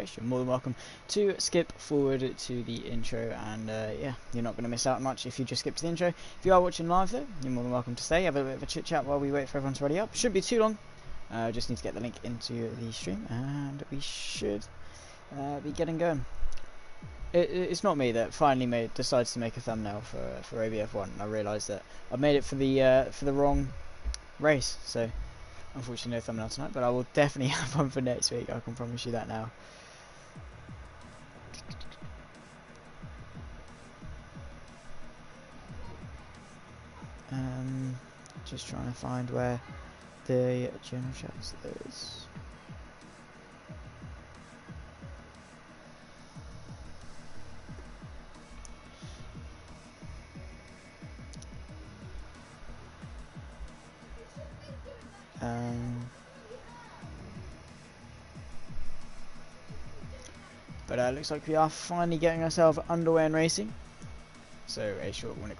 race, you're more than welcome to skip forward to the intro, and yeah, you're not going to miss out much if you just skip to the intro. If you are watching live though, you're more than welcome to stay, have a bit of a chit chat while we wait for everyone to ready up. Shouldn't be too long, just need to get the link into the stream and we should be getting going. It's not me that finally decides to make a thumbnail for OBF1. I realised that I made it for the wrong race, so unfortunately no thumbnail tonight. But I will definitely have one for next week. I can promise you that now. Just trying to find where the general chat is. But looks like we are finally getting ourselves underway in racing. So a short 18-minute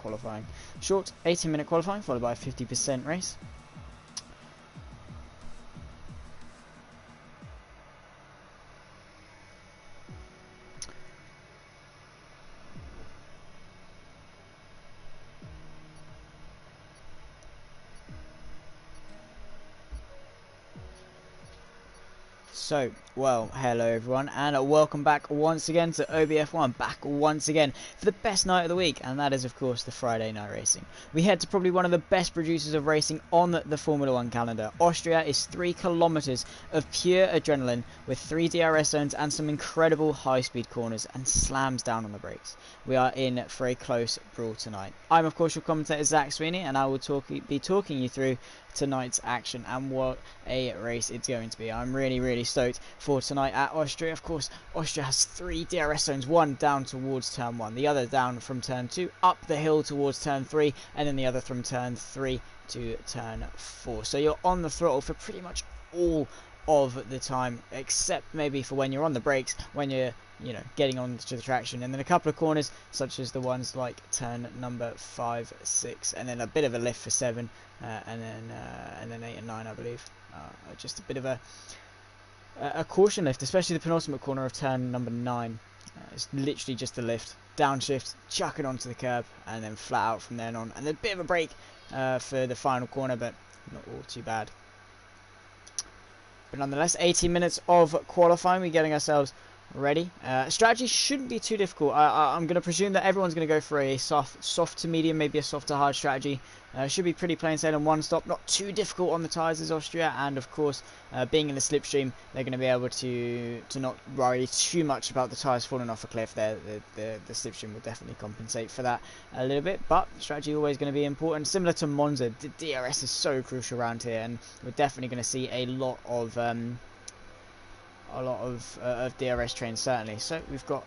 qualifying followed by a 50% race. So, well, hello everyone, and welcome back once again to OBF1, back once again for the best night of the week, and that is of course the Friday night racing. We head to probably one of the best producers of racing on the Formula 1 calendar. Austria is 3 kilometers of pure adrenaline with 3 DRS zones and some incredible high-speed corners, and slams down on the brakes. We are in for a close brawl tonight. I'm of course your commentator Zach Sweeney, and I will be talking you through tonight's action and what a race it's going to be. I'm really stoked for tonight at Austria. Of course, Austria has 3 DRS zones, one down towards turn 1, the other down from turn 2 up the hill towards turn 3, and then the other from turn 3 to turn 4. So you're on the throttle for pretty much all of the time, except maybe for when you're on the brakes, when you're getting onto the traction, and then a couple of corners such as the ones like turn number 5, 6, and then a bit of a lift for 7, and then 8 and 9, I believe. Just a bit of a caution lift, especially the penultimate corner of turn number 9. It's literally just a lift, downshift, chuck it onto the curb, and then flat out from then on, and a bit of a brake for the final corner, but not all too bad. But nonetheless, 18 minutes of qualifying, we're getting ourselves ready. Strategy shouldn't be too difficult. I'm going to presume that everyone's going to go for a soft to medium, maybe a soft to hard strategy. Should be pretty plain sailing, one stop, not too difficult on the tyres as Austria, and of course being in the slipstream, they're going to be able to not worry too much about the tyres falling off a cliff. The slipstream will definitely compensate for that a little bit, but strategy always going to be important. Similar to Monza, the DRS is so crucial around here, and we're definitely going to see a lot of DRS trains, certainly. So we've got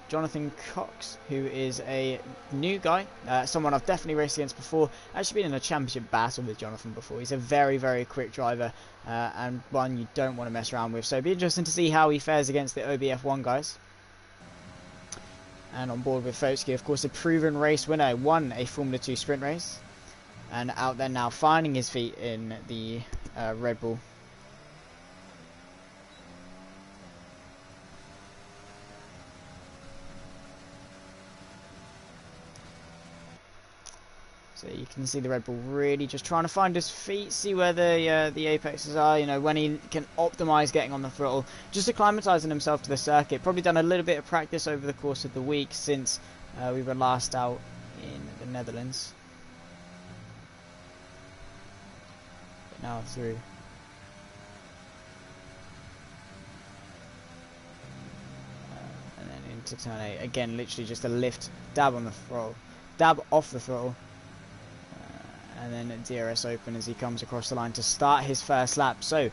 Jonathan Cox, who is a new guy, someone I've definitely raced against before. Actually been in a championship battle with Jonathan before. He's a very quick driver, and one you don't want to mess around with. So it'll be interesting to see how he fares against the OBF1 guys. And on board with Fotsky, of course, a proven race winner, won a Formula 2 sprint race, and out there now finding his feet in the Red Bull. So you can see the Red Bull really just trying to find his feet, see where the apexes are, when he can optimise getting on the throttle, just acclimatising himself to the circuit. Probably done a little bit of practice over the course of the week since we were last out in the Netherlands. But now through. And then into turn 8. Again, literally just a lift, dab on the throttle, dab off the throttle. And then DRS open as he comes across the line to start his first lap. So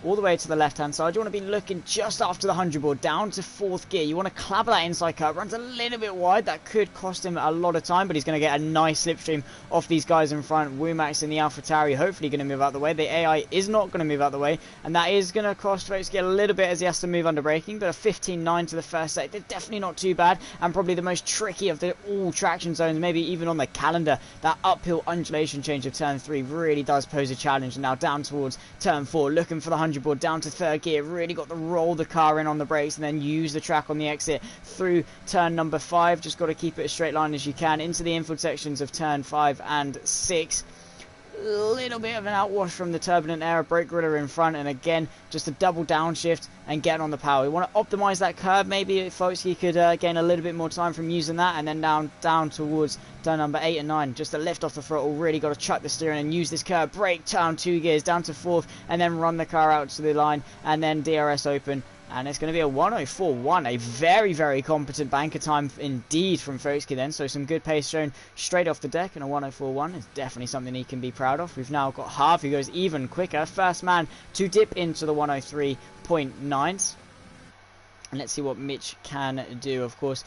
all the way to the left-hand side. You want to be looking just after the 100 board, down to 4th gear. You want to clabber that inside curve. Runs a little bit wide. That could cost him a lot of time, but he's going to get a nice slipstream off these guys in front. Wumax in the AlphaTauri hopefully going to move out the way. The AI is not going to move out the way, and that is going to cost Fotsky a little bit as he has to move under braking, but a 15.9 to the first set. They're definitely not too bad, and probably the most tricky of the all traction zones, maybe even on the calendar. That uphill undulation change of turn 3 really does pose a challenge. Now down towards turn 4, looking for the 100 100 board down to third gear. Really got to roll the car in on the brakes and then use the track on the exit through turn number 5. Just got to keep it as straight line as you can into the infield sections of turn 5 and 6. Little bit of an outwash from the turbulent air, brake griller in front, and again just a double downshift and get on the power. We want to optimize that curb. Maybe folks, you could gain a little bit more time from using that, and then down towards turn number 8 and 9, just a lift off the throttle. Really got to chuck the steering and use this curb, brake down 2 gears down to 4th, and then run the car out to the line, and then DRS open. And it's going to be a 104.1, a very, very competent banker time indeed from Foxky then. So some good pace shown straight off the deck, and a 104.1 is definitely something he can be proud of. We've now got Harv, who goes even quicker. First man to dip into the 103.9s. And let's see what Mitch can do. Of course,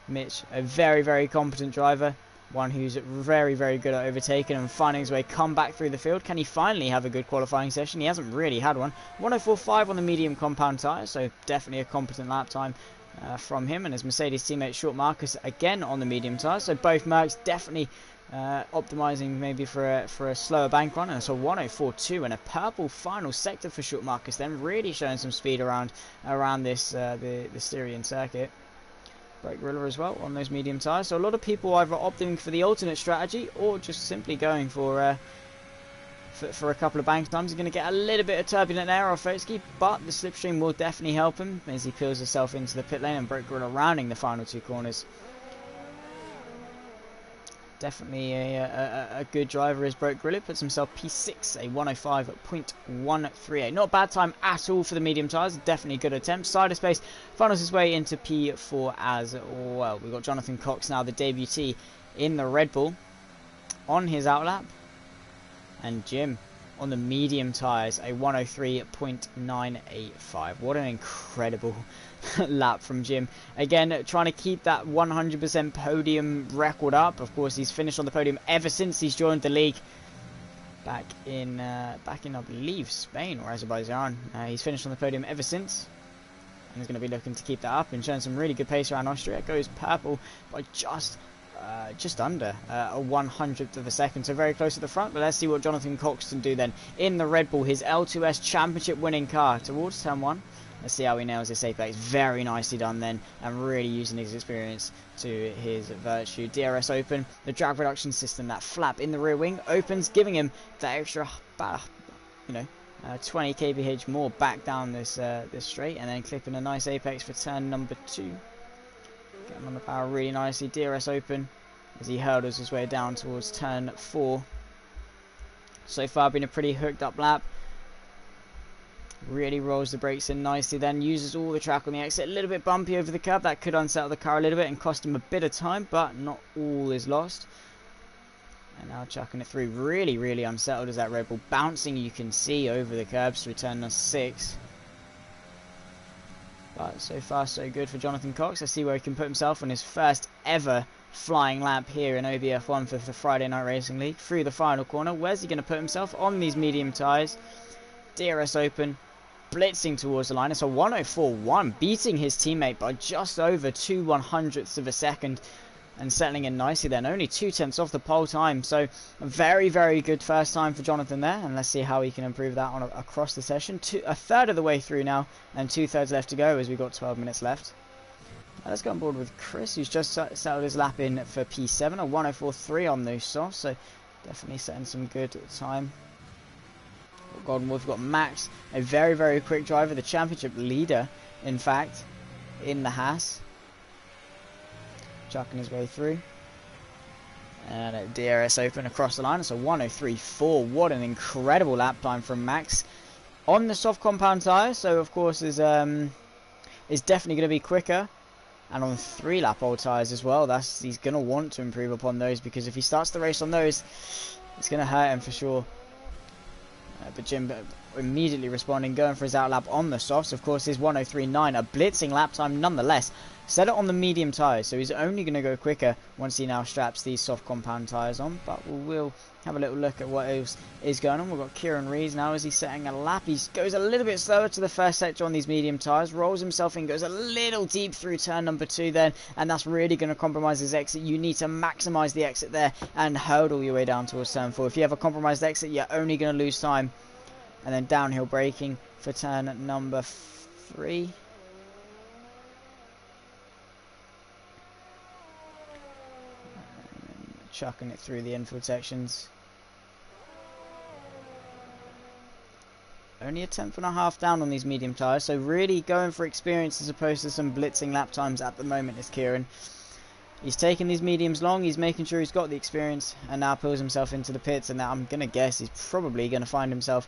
Mitch, a very, very competent driver. One who's very, very good at overtaking and finding his way come back through the field. Can he finally have a good qualifying session? He hasn't really had one. 104.5 on the medium compound tyres, so definitely a competent lap time from him. And his Mercedes teammate Short Marcus again on the medium tyres. So both Mercs definitely optimising maybe for a slower bank run. And so 104.2 and a purple final sector for Short Marcus then, really showing some speed around this the Styrian circuit. Brake griller as well on those medium tyres. So a lot of people either opting for the alternate strategy or just simply going for a couple of bank times. He's going to get a little bit of turbulent air off Foxky, but the slipstream will definitely help him as he peels himself into the pit lane, and brake griller rounding the final 2 corners. Definitely a good driver is brake griller. Puts himself P6, a 105.138. Not a bad time at all for the medium tyres. Definitely a good attempt. Side of space funnels his way into P4 as well. We've got Jonathan Cox now, the debutee in the Red Bull, on his outlap. And Jim on the medium tyres, a 103.985. What an incredible lap from Jim. Again, trying to keep that 100% podium record up. Of course, he's finished on the podium ever since he's joined the league back in I believe Spain or Azerbaijan. He's finished on the podium ever since, and he's going to be looking to keep that up and showing some really good pace around Austria. It goes purple by just under a 100th of a second, so very close at the front. But let's see what Jonathan Coxton do then in the Red Bull, his L2S championship winning car, towards turn 1. Let's see how he nails this apex. Very nicely done then, and really using his experience to his virtue. DRS open, the drag reduction system, that flap in the rear wing opens, giving him that extra 20 kph more back down this straight, and then clipping a nice apex for turn number 2. Getting on the power really nicely. DRS open as he hurdles his way down towards turn 4. So far been a pretty hooked up lap. Really rolls the brakes in nicely, then uses all the track on the exit. A little bit bumpy over the curb. That could unsettle the car a little bit and cost him a bit of time, but not all is lost. And now chucking it through. Really, really unsettled as that Red Bull. Bouncing, you can see, over the curbs through turn 6. But so far, so good for Jonathan Cox. Let's see where he can put himself on his first ever flying lap here in OBF1 for the Friday Night Racing League. Through the final corner. Where's he going to put himself? On these medium tyres. DRS open. Blitzing towards the line. It's a 104.1, beating his teammate by just over 2/100ths of a second, and settling in nicely then. Only 2/10ths off the pole time, so a very, very good first time for Jonathan there, and let's see how he can improve that on across the session. A third of the way through now, and 2/3 left to go as we've got 12 minutes left. Let's go on board with Chris, who's just settled his lap in for P7, a 104.3 on those softs, so definitely setting some good time. We've got Max, a very, very quick driver, the championship leader, in fact, in the Haas. Chucking his way through. And a DRS open across the line. It's a 103.4. What an incredible lap time from Max. On the soft compound tyre, so of course is definitely going to be quicker. And on 3-lap old tyres as well. He's going to want to improve upon those, because if he starts the race on those, it's going to hurt him for sure. But Jim immediately responding, going for his outlap on the softs. Of course, his 103.9, a blitzing lap time nonetheless. Set it on the medium tyres, so he's only going to go quicker once he now straps these soft compound tyres on. But we'll have a little look at what else is going on. We've got Kieran Rees now as he's setting a lap. He goes a little bit slower to the first sector on these medium tyres, rolls himself in, goes a little deep through turn number 2 then, and that's really going to compromise his exit. You need to maximise the exit there and hurdle your way down towards turn 4. If you have a compromised exit, you're only going to lose time. And then downhill braking for turn number 3. Chucking it through the infield sections. Only a 1/10.5 down on these medium tyres, so really going for experience as opposed to some blitzing lap times at the moment is Kieran. He's taking these mediums long, he's making sure he's got the experience, and now pulls himself into the pits, and now I'm going to guess he's probably going to find himself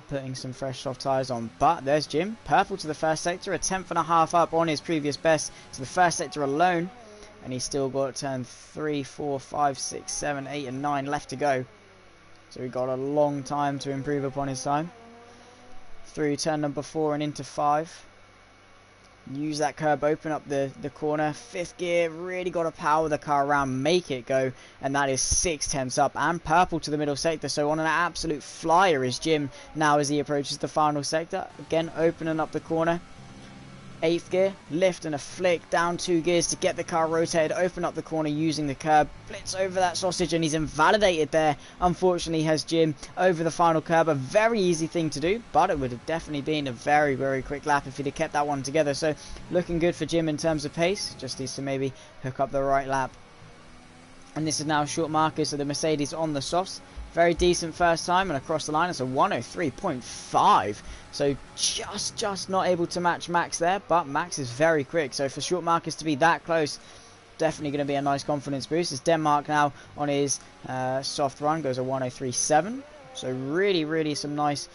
putting some fresh soft tyres on. But there's Jim, purple to the first sector, a 1/10.5 up on his previous best to the first sector alone, and he's still got turn 3, 4, 5, 6, 7, 8 and 9 left to go. So we've got a long time to improve upon his time. Through turn number 4 and into 5. Use that curb, open up the corner. 5th gear, really got to power the car around, make it go. And that is 6/10 up and purple to the middle sector. So on an absolute flyer is Jim now as he approaches the final sector. Again, opening up the corner. 8th gear, lift and a flick, down 2 gears to get the car rotated, open up the corner using the curb, blitz over that sausage, and he's invalidated there. Unfortunately has Jim over the final curb. A very easy thing to do, but it would have definitely been a very, very quick lap if he'd have kept that one together. So looking good for Jim in terms of pace, just needs to maybe hook up the right lap. And this is now short markers of the Mercedes on the softs. Very decent first time, and across the line it's a 103.5. So just not able to match Max there, but Max is very quick. So for short markers to be that close, definitely going to be a nice confidence boost. As Denmark now on his soft run goes a 103.7. So really some nice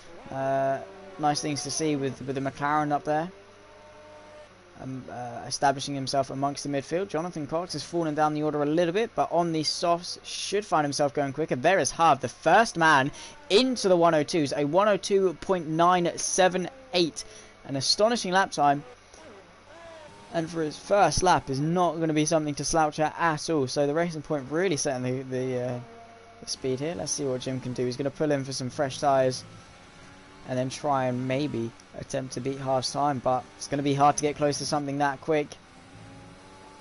things to see with the McLaren up there. Establishing himself amongst the midfield. Jonathan Cox has fallen down the order a little bit, but on these softs should find himself going quicker. There is Harv, the first man into the 102s, a 102.978, an astonishing lap time, and for his first lap is not going to be something to slouch at all. So the Racing Point really setting the speed here. Let's see what Jim can do. He's going to pull in for some fresh tyres and then try and maybe attempt to beat Harv's time, but it's going to be hard to get close to something that quick.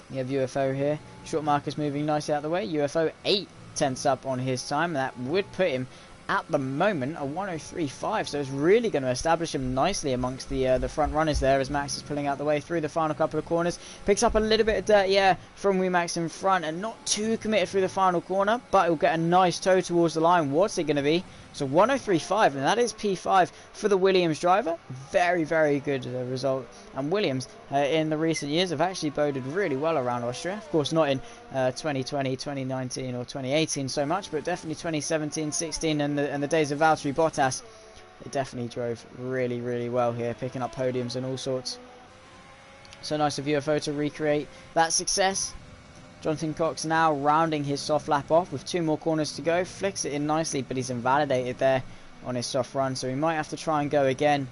You have UFO here. Short markers moving nicely out of the way. UFO 8/10 up on his time, and that would put him at the moment a 103.5, so it's really going to establish him nicely amongst the front runners there as Max is pulling out the way through the final couple of corners. Picks up a little bit of dirty air from Max in front, and not too committed through the final corner, but he'll get a nice toe towards the line. What's it going to be? So 103.5, and that is P5 for the Williams driver. Very good result. And Williams in the recent years have actually boded really well around Austria. Of course not in 2020, 2019 or 2018 so much, but definitely 2017, 16 and the days of Valtteri Bottas. They definitely drove really well here, picking up podiums and all sorts. So nice of UFO to recreate that success. Jonathan Cox now rounding his soft lap off with 2 more corners to go. Flicks it in nicely, but he's invalidated there on his soft run, so he might have to try and go again.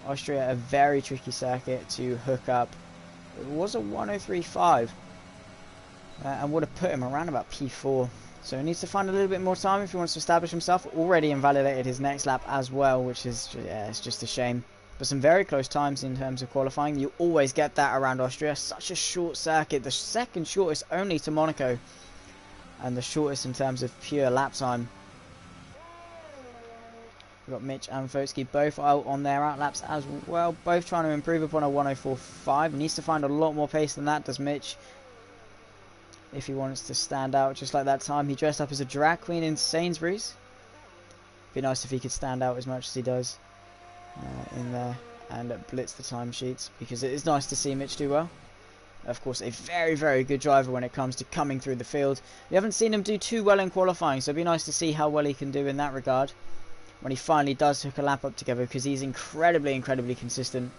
Austria, a very tricky circuit to hook up. It was a 103.5 and would have put him around about P4. So he needs to find a little bit more time if he wants to establish himself. Already invalidated his next lap as well, which is, yeah, it's just a shame. But some very close times in terms of qualifying. You always get that around Austria. Such a short circuit. The second shortest only to Monaco. And the shortest in terms of pure lap time. We've got Mitch and Fotsky both out on their outlaps as well. Both trying to improve upon a 104.5. Needs to find a lot more pace than that, does Mitch. If he wants to stand out just like that time. He dressed up as a drag queen in Sainsbury's. Be nice if he could stand out as much as he does in there and blitz the timesheets, because it is nice to see Mitch do well. Of course, a very good driver when it comes to coming through the field. We haven't seen him do too well in qualifying, so it'd be nice to see how well he can do in that regard when he finally does hook a lap up together, because he's incredibly consistent.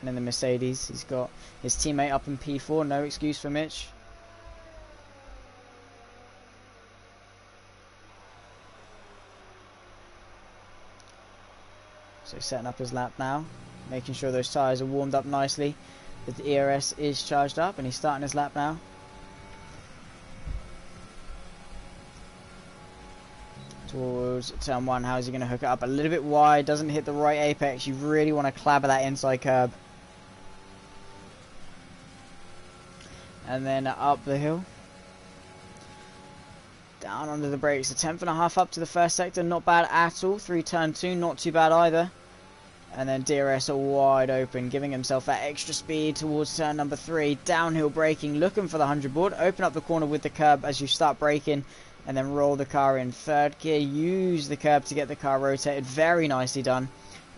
And in the Mercedes, he's got his teammate up in P4. No excuse for Mitch. So setting up his lap now, making sure those tyres are warmed up nicely. The ERS is charged up, and he's starting his lap now. Towards turn 1, how's he going to hook it up? A little bit wide, doesn't hit the right apex. You really want to clabber that inside curb. And then up the hill. Down under the brakes. A tenth and a half up to the first sector. Not bad at all. Through turn 2. Not too bad either. And then DRS are wide open, giving himself that extra speed towards turn number 3. Downhill braking, looking for the 100 board. Open up the corner with the curb as you start braking. And then roll the car in third gear. Use the curb to get the car rotated. Very nicely done.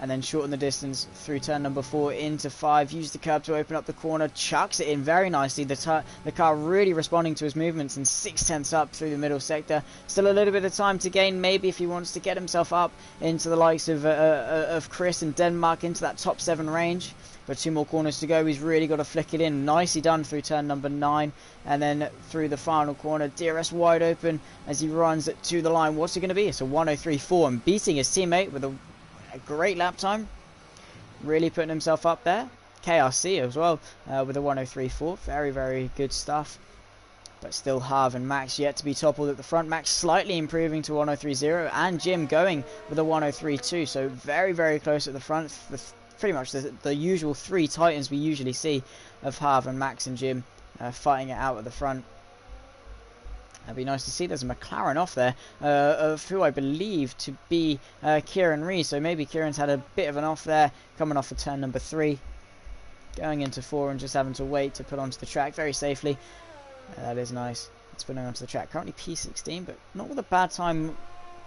And then shorten the distance through turn number 4 into 5. Use the curb to open up the corner. Chucks it in very nicely. The car really responding to his movements, and 6/10 up through the middle sector. Still a little bit of time to gain, maybe, if he wants to get himself up into the likes of Chris and Denmark, into that top 7 range. But 2 more corners to go. He's really got to flick it in. Nicely done through turn number 9. And then through the final corner. DRS wide open as he runs to the line. What's it going to be? It's a 1:03.4, and beating his teammate with a great lap time. Really putting himself up there. KRC as well with a 1:03.4. Very, very good stuff. But still Harv and Max yet to be toppled at the front. Max slightly improving to 1:03.0, and Jim going with a 1:03.2. So very, very close at the front. Pretty much the usual 3 titans we usually see of Harv and Max and Jim fighting it out at the front. That'd be nice to see. There's a McLaren off there of who I believe to be Kieran Rees. So maybe Kieran's had a bit of an off there, coming off of turn number 3, going into 4 and just having to wait to put onto the track very safely. That is nice. It's putting onto the track. Currently P16, but not with a bad time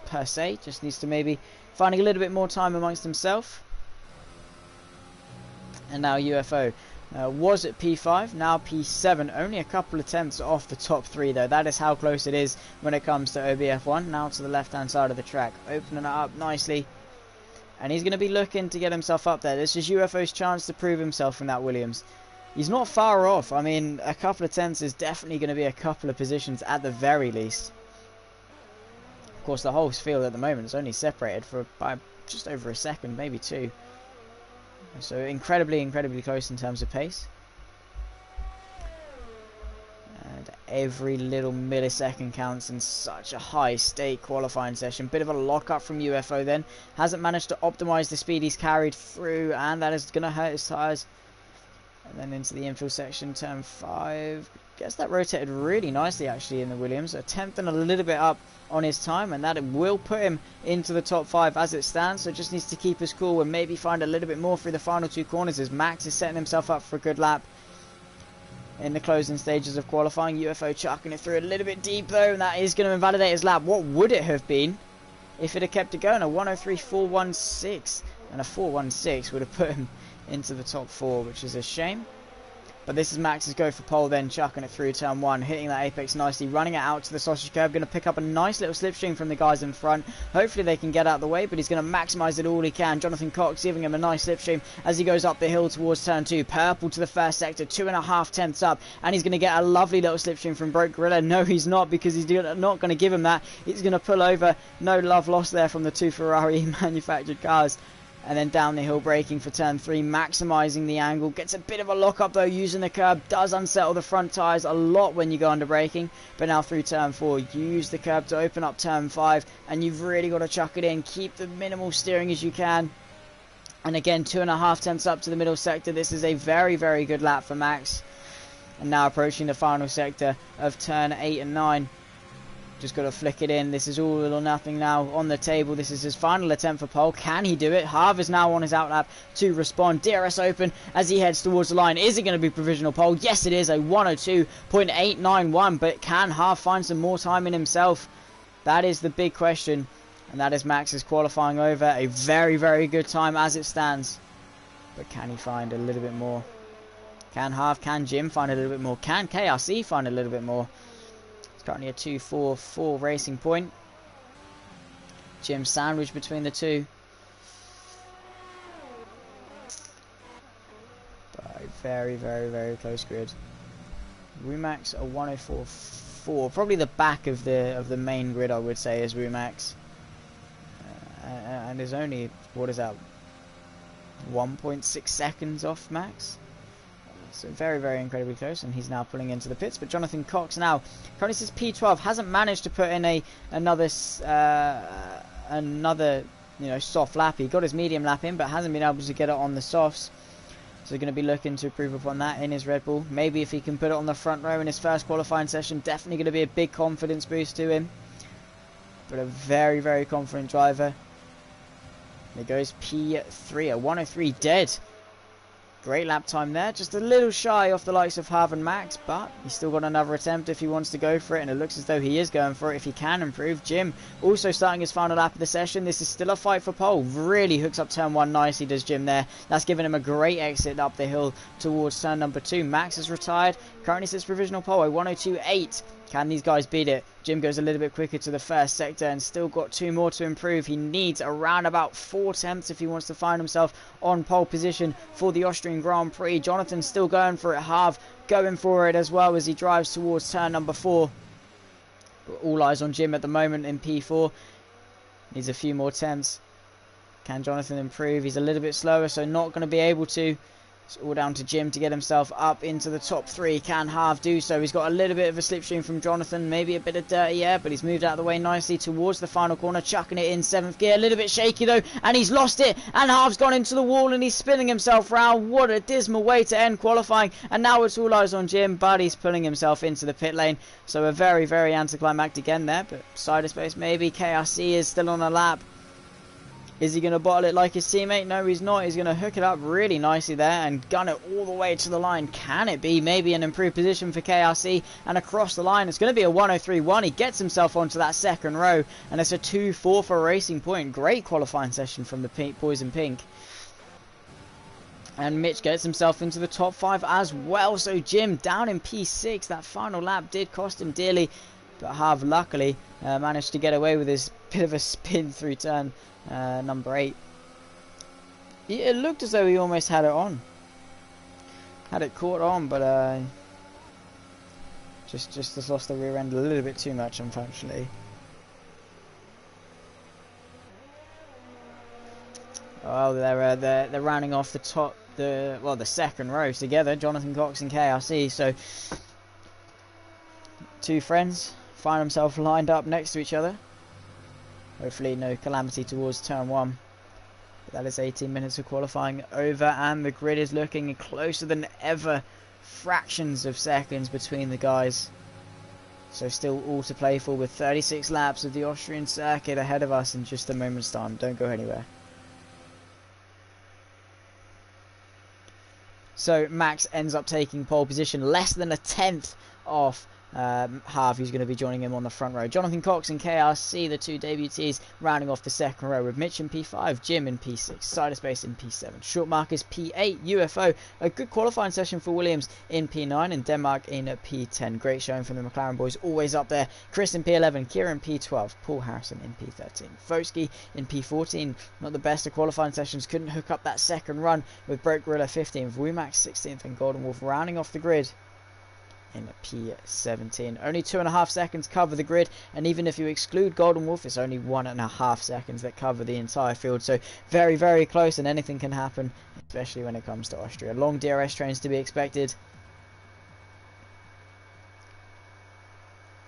per se. Just needs to maybe finding a little bit more time amongst himself. And now UFO. Was at P5, now P7, only a couple of tenths off the top 3 though. That is how close it is when it comes to OBF1. Now to the left hand side of the track, opening it up nicely, and he's going to be looking to get himself up there. This is UFO's chance to prove himself in that Williams. He's not far off. I mean, a couple of tenths is definitely going to be a couple of positions at the very least. Of course, the whole field at the moment is only separated by just over a second, maybe 2. So incredibly close in terms of pace. And every little millisecond counts in such a high stake qualifying session. Bit of a lock up from UFO then. Hasn't managed to optimise the speed he's carried through, and that is going to hurt his tyres. And then into the infield section, turn 5. Gets that rotated really nicely actually in the Williams. A tenth and a little bit up on his time, and that will put him into the top 5 as it stands. So just needs to keep his cool and maybe find a little bit more through the final 2 corners, as Max is setting himself up for a good lap in the closing stages of qualifying. UFO chucking it through a little bit deep though, and that is going to invalidate his lap. What would it have been if it had kept it going? A 1:03.416, and a 4:16 would have put him into the top 4, which is a shame. But this is Max's go for pole then, chucking it through turn 1, hitting that apex nicely, running it out to the sausage curb, going to pick up a nice little slipstream from the guys in front. Hopefully they can get out of the way, but he's going to maximise it all he can. Jonathan Cox giving him a nice slipstream as he goes up the hill towards turn 2. Purple to the first sector, 2.5 tenths up, and he's going to get a lovely little slipstream from Broke Gorilla. No, he's not, because he's not going to give him that. He's going to pull over. No love lost there from the 2 Ferrari manufactured cars. And then down the hill braking for turn 3, maximising the angle. Gets a bit of a lock up though using the curb. Does unsettle the front tyres a lot when you go under braking. But now through turn 4, use the curb to open up turn 5. And you've really got to chuck it in. Keep the minimal steering as you can. And again, 2.5 tenths up to the middle sector. This is a very, very good lap for Max. And now approaching the final sector of turn 8 and 9. Just got to flick it in. This is all or nothing now on the table. This is his final attempt for pole. Can he do it? Harv is now on his outlap to respond. DRS open as he heads towards the line. Is it going to be provisional pole? Yes, it is. A 1:02.891. But can Harv find some more time in himself? That is the big question. And that is Max's qualifying over. A very, very good time as it stands. But can he find a little bit more? Can Harv, can Jim find a little bit more? Can KRC find a little bit more? Currently a 2:44 racing point. Jim sandwiched between the 2. But a very, very, very close grid. Rumax a 1:04.4. Probably the back of the main grid, I would say, is Rumax. And is only, what is that, 1.6 seconds off Max. So very, very incredibly close, and he's now pulling into the pits. But Jonathan Cox now currently says P12, hasn't managed to put in another soft lap. He got his medium lap in, but hasn't been able to get it on the softs. So going to be looking to improve upon that in his Red Bull. Maybe if he can put it on the front row in his first qualifying session, definitely going to be a big confidence boost to him. but a very, very confident driver. There goes P3, a 103 dead. Great lap time there, just a little shy off the likes of Harv and Max, but he's still got another attempt if he wants to go for it, and it looks as though he is going for it if he can improve. Jim also starting his final lap of the session. This is still a fight for pole. Really hooks up turn 1 nicely, does Jim there. That's given him a great exit up the hill towards turn number 2. Max is retired, currently sits provisional pole, a 102.8. Can these guys beat it? Jim goes a little bit quicker to the first sector and still got 2 more to improve. He needs around about 4 attempts if he wants to find himself on pole position for the Austrian Grand Prix. Jonathan's still going for it. Harv going for it as well as he drives towards turn number 4. But all eyes on Jim at the moment in P4. Needs a few more attempts. Can Jonathan improve? He's a little bit slower, so not going to be able to. It's all down to Jim to get himself up into the top 3. Can Harv do so? He's got a little bit of a slipstream from Jonathan. Maybe a bit of dirty air, but he's moved out of the way nicely towards the final corner. Chucking it in 7th gear. A little bit shaky though. And he's lost it. And Harv's gone into the wall and he's spinning himself round. What a dismal way to end qualifying. And now it's all eyes on Jim, but he's pulling himself into the pit lane. So a very, very anticlimactic end there. But side of space maybe. KRC is still on a lap. Is he going to bottle it like his teammate? No, he's not. He's going to hook it up really nicely there and gun it all the way to the line. Can it be maybe an improved position for KRC? And across the line, it's going to be a 103.1. He gets himself onto that second row. And it's a 2-4 for Racing Point. Great qualifying session from the boys in pink. And Mitch gets himself into the top 5 as well. So Jim down in P6. That final lap did cost him dearly. But Harv luckily managed to get away with his bit of a spin through turn number 8. It looked as though he almost had it on. Had it caught on, but just lost the rear end a little bit too much, unfortunately. Oh, they're rounding off the top, the second row together. Jonathan Cox and KRC. So 2 friends find themselves lined up next to each other. Hopefully no calamity towards turn 1. But that is 18 minutes of qualifying over, and the grid is looking closer than ever. Fractions of seconds between the guys. So still all to play for, with 36 laps of the Austrian circuit ahead of us in just a moment's time. Don't go anywhere. So Max ends up taking pole position, less than a 10th off Harv, who's going to be joining him on the front row. Jonathan Cox and KRC, the 2 debutees, rounding off the second row, with Mitch in P5, Jim in P6, Side of Space in P7, Short Marcus P8, UFO, a good qualifying session for Williams in P9, and Denmark in P10. Great showing from the McLaren boys, always up there. Chris in P11, Kieran P12, Paul Harrison in P13, Foski in P14. Not the best of qualifying sessions, couldn't hook up that second run, with Broke Gorilla 15th, Wumax 16th, and Golden Wolf rounding off the grid in P17. Only 2.5 seconds cover the grid, and even if you exclude Golden Wolf, it's only 1.5 seconds that cover the entire field. So very, very close, and anything can happen, especially when it comes to Austria. Long DRS trains to be expected.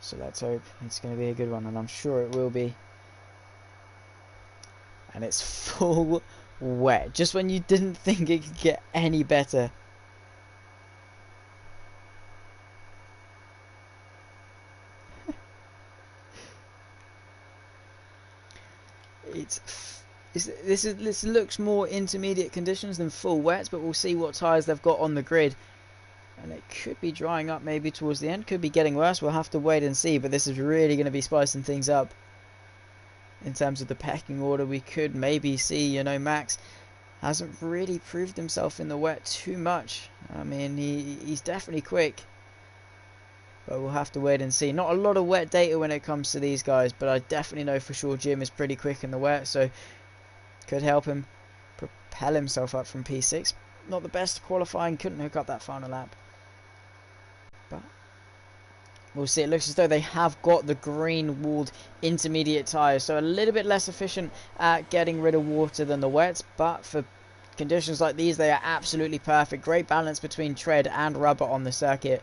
So let's hope it's going to be a good one, and I'm sure it will be. And it's full wet, just when you didn't think it could get any better. This looks more intermediate conditions than full wet, but we'll see what tyres they've got on the grid. And it could be drying up maybe towards the end, could be getting worse. We'll have to wait and see, but this is really going to be spicing things up. In terms of the pecking order, we could maybe see, you know, Max hasn't really proved himself in the wet too much. I mean, he's definitely quick. But we'll have to wait and see. Not a lot of wet data when it comes to these guys, but I definitely know for sure Jim is pretty quick in the wet, so could help him propel himself up from P6. Not the best qualifying, couldn't hook up that final lap. But we'll see. It looks as though they have got the green-walled intermediate tyres, so a little bit less efficient at getting rid of water than the wets, but for conditions like these, they are absolutely perfect. Great balance between tread and rubber on the circuit.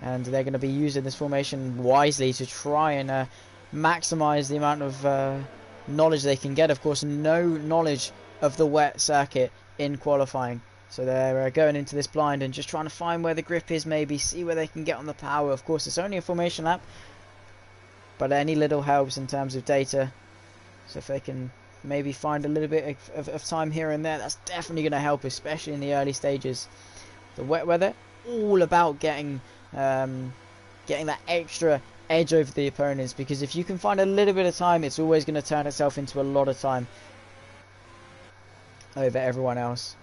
And they're going to be using this formation wisely to try and maximize the amount of knowledge they can get. Of course, no knowledge of the wet circuit in qualifying. So they're going into this blind and just trying to find where the grip is, maybe see where they can get on the power. Of course, it's only a formation lap. but any little helps in terms of data. So if they can maybe find a little bit of time here and there, that's definitely going to help, especially in the early stages. The wet weather, all about getting that extra edge over the opponents, because if you can find a little bit of time, it's always going to turn itself into a lot of time over everyone else.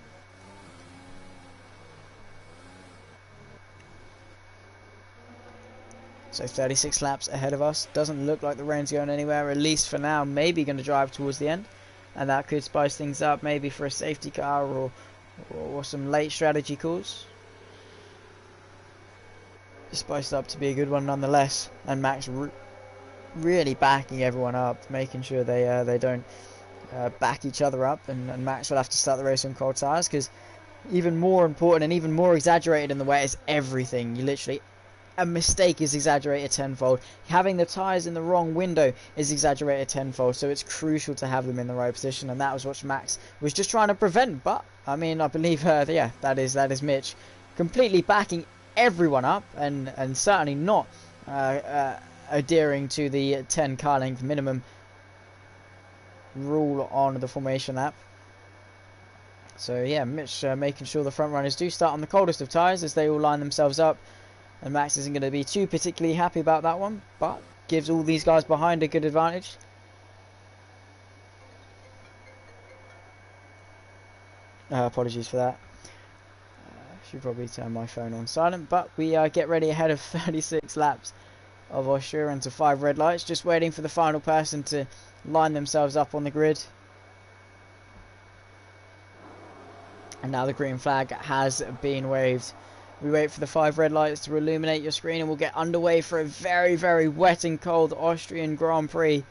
So 36 laps ahead of us. Doesn't look like the rain's going anywhere, at least for now. Maybe going to drive towards the end, and that could spice things up, maybe for a safety car or some late strategy calls. Spiced up to be a good one nonetheless, and Max really backing everyone up, making sure they don't back each other up, and Max will have to start the race on cold tyres, because even more important and even more exaggerated in the wet is everything. You literally, a mistake is exaggerated tenfold. Having the tyres in the wrong window is exaggerated tenfold, so it's crucial to have them in the right position, and that was what Max was just trying to prevent. But I mean, I believe yeah, that is Mitch completely backing everyone up, and certainly not adhering to the 10 car length minimum rule on the formation lap. So yeah, Mitch making sure the front runners do start on the coldest of tyres as they all line themselves up, and Max isn't going to be too particularly happy about that one, but gives all these guys behind a good advantage. Apologies for that. Should probably turn my phone on silent, but we get ready ahead of 36 laps of Austria into 5 red lights, just waiting for the final person to line themselves up on the grid. And now the green flag has been waved. We wait for the 5 red lights to illuminate your screen, and we'll get underway for a very, very wet and cold Austrian Grand Prix.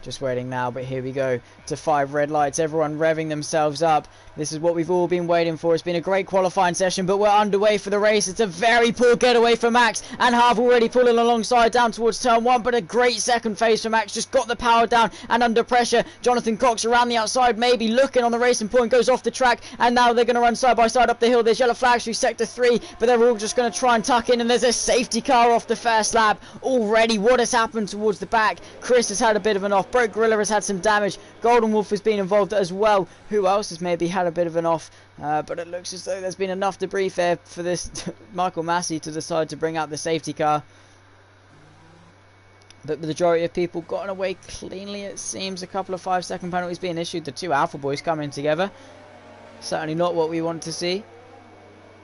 Just waiting now, but here we go to 5 red lights. Everyone revving themselves up. This is what we've all been waiting for. It's been a great qualifying session, but we're underway for the race. It's a very poor getaway for Max, and Harv already pulling alongside down towards turn 1, but a great second phase for Max. Just got the power down and under pressure. Jonathan Cox around the outside, maybe looking on the racing point, goes off the track, and now they're going to run side by side up the hill. There's yellow flags through sector 3, but they're all just going to try and tuck in, and there's a safety car off the first lap already. What has happened towards the back? Chris has had a bit of an off. Broke Gorilla has had some damage. Golden Wolf has been involved as well. Who else has maybe had a bit of an off? But it looks as though there's been enough debris there for this Michael Massey to decide to bring out the safety car. But the majority of people gotten away cleanly, it seems. A couple of 5-second penalties being issued. The 2 Alpha Boys coming together. Certainly not what we want to see.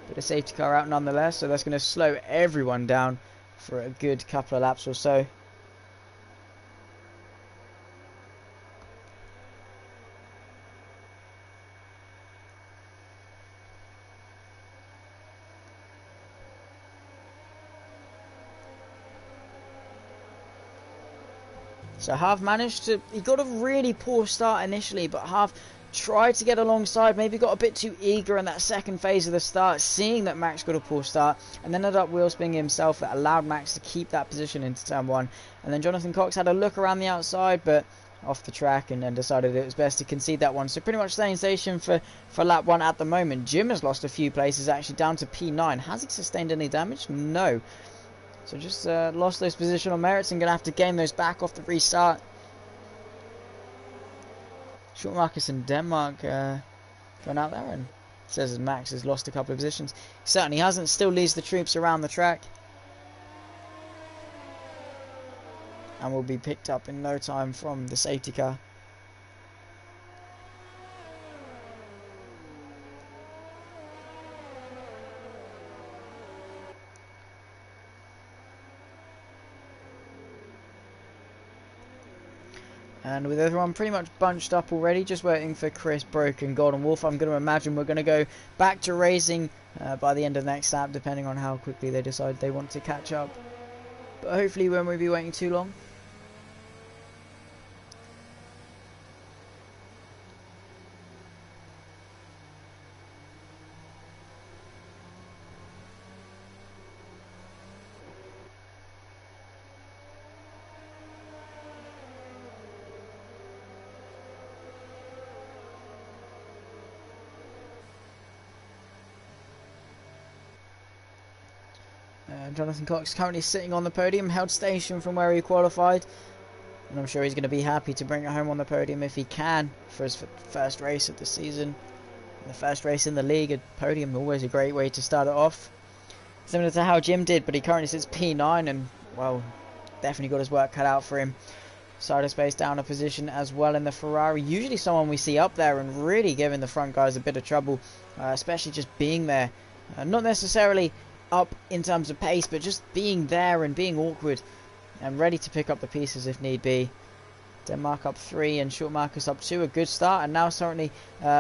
But a safety car out nonetheless, so that's going to slow everyone down for a good couple of laps or so. So Harv managed to, he got a really poor start initially, but Harv tried to get alongside, maybe got a bit too eager in that second phase of the start, seeing that Max got a poor start, and then ended up wheel spinning himself. That allowed Max to keep that position into turn 1. And then Jonathan Cox had a look around the outside, but off the track, and then decided it was best to concede that one. So pretty much staying station for lap 1 at the moment. Jim has lost a few places, actually down to P9. Has he sustained any damage? No. So just lost those positional merits and going to have to gain those back off the restart. Short Marcus in Denmark going out there, and says that Max has lost a couple of positions. He certainly hasn't, still leads the troops around the track. And will be picked up in no time from the safety car. And with everyone pretty much bunched up already, just waiting for Chris, Broke and Golden Wolf, I'm going to imagine we're going to go back to racing by the end of the next lap, depending on how quickly they decide they want to catch up. But hopefully we won't be waiting too long. Jonathan Cox currently sitting on the podium, held station from where he qualified. And I'm sure he's going to be happy to bring it home on the podium if he can for his first race of the season. The first race in the league, a podium, always a great way to start it off. Similar to how Jim did, but he currently sits P9 and, well, definitely got his work cut out for him. Side of space down a position as well in the Ferrari. Usually someone we see up there and really giving the front guys a bit of trouble, especially just being there. Not necessarily up in terms of pace, but just being there and being awkward and ready to pick up the pieces if need be. Denmark up 3 and Short Marcus up 2. A good start, and now certainly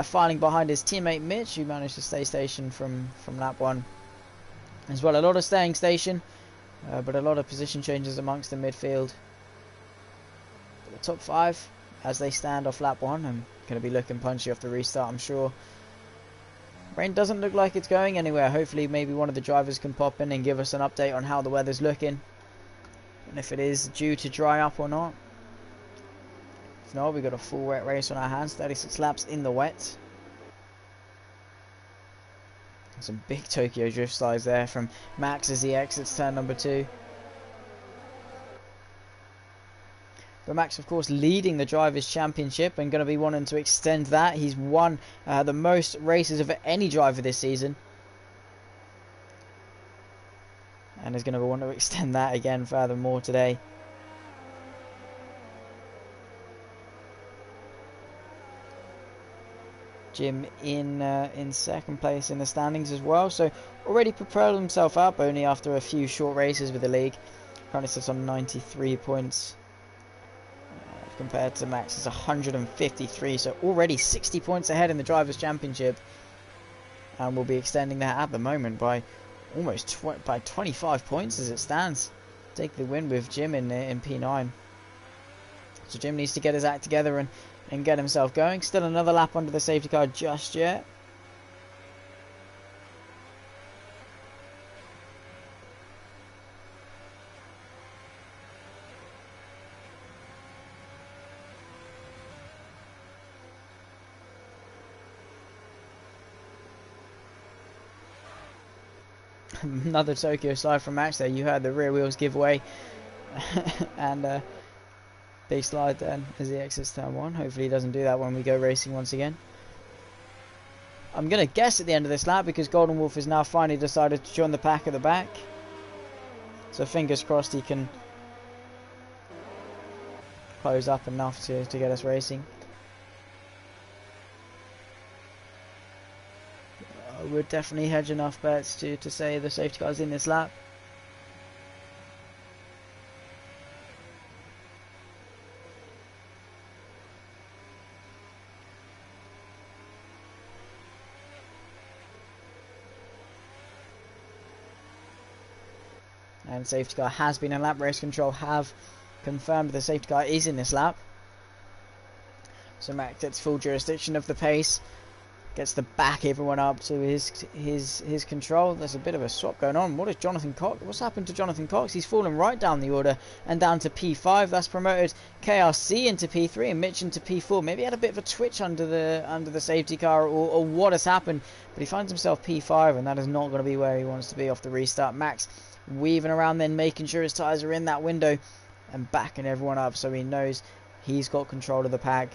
filing behind his teammate Mitch, who managed to stay station from lap 1 as well. A lot of staying station, but a lot of position changes amongst the midfield. But the top 5, as they stand off lap 1, I'm going to be looking punchy off the restart, I'm sure. Rain doesn't look like it's going anywhere. Hopefully maybe one of the drivers can pop in and give us an update on how the weather's looking, and if it is due to dry up or not. If not, we've got a full wet race on our hands. 36 laps in the wet. Some big Tokyo drift slides there from Max as he exits turn number 2. But Max, of course, leading the Drivers' Championship and going to be wanting to extend that. He's won the most races of any driver this season. And is going to want to extend that again furthermore today. Jim in second place in the standings as well, so already propelled himself up only after a few short races with the league. Currently sits on 93 points compared to Max's 153, so already 60 points ahead in the Drivers' Championship, and we'll be extending that at the moment by almost by 25 points as it stands. Take the win with Jim in P9. So Jim needs to get his act together and get himself going. Still another lap under the safety car just yet. Another Tokyo slide from Max there. You heard the rear wheels give way. And big slide then as he exits turn 1. Hopefully he doesn't do that when we go racing once again. I'm going to guess at the end of this lap, because Golden Wolf has now finally decided to join the pack at the back. So fingers crossed he can close up enough to get us racing. I would definitely hedge enough bets to say the safety car's in this lap. And safety car has been in lap. Race control have confirmed the safety car is in this lap. So Max gets full jurisdiction of the pace. Gets to back everyone up to his control. There's a bit of a swap going on. What is Jonathan Cox? What's happened to Jonathan Cox? He's fallen right down the order and down to P5. That's promoted KRC into P3 and Mitch into P4. Maybe he had a bit of a twitch under the safety car, or what has happened. But he finds himself P5, and that is not going to be where he wants to be off the restart. Max weaving around then, making sure his tyres are in that window and backing everyone up, so he knows he's got control of the pack.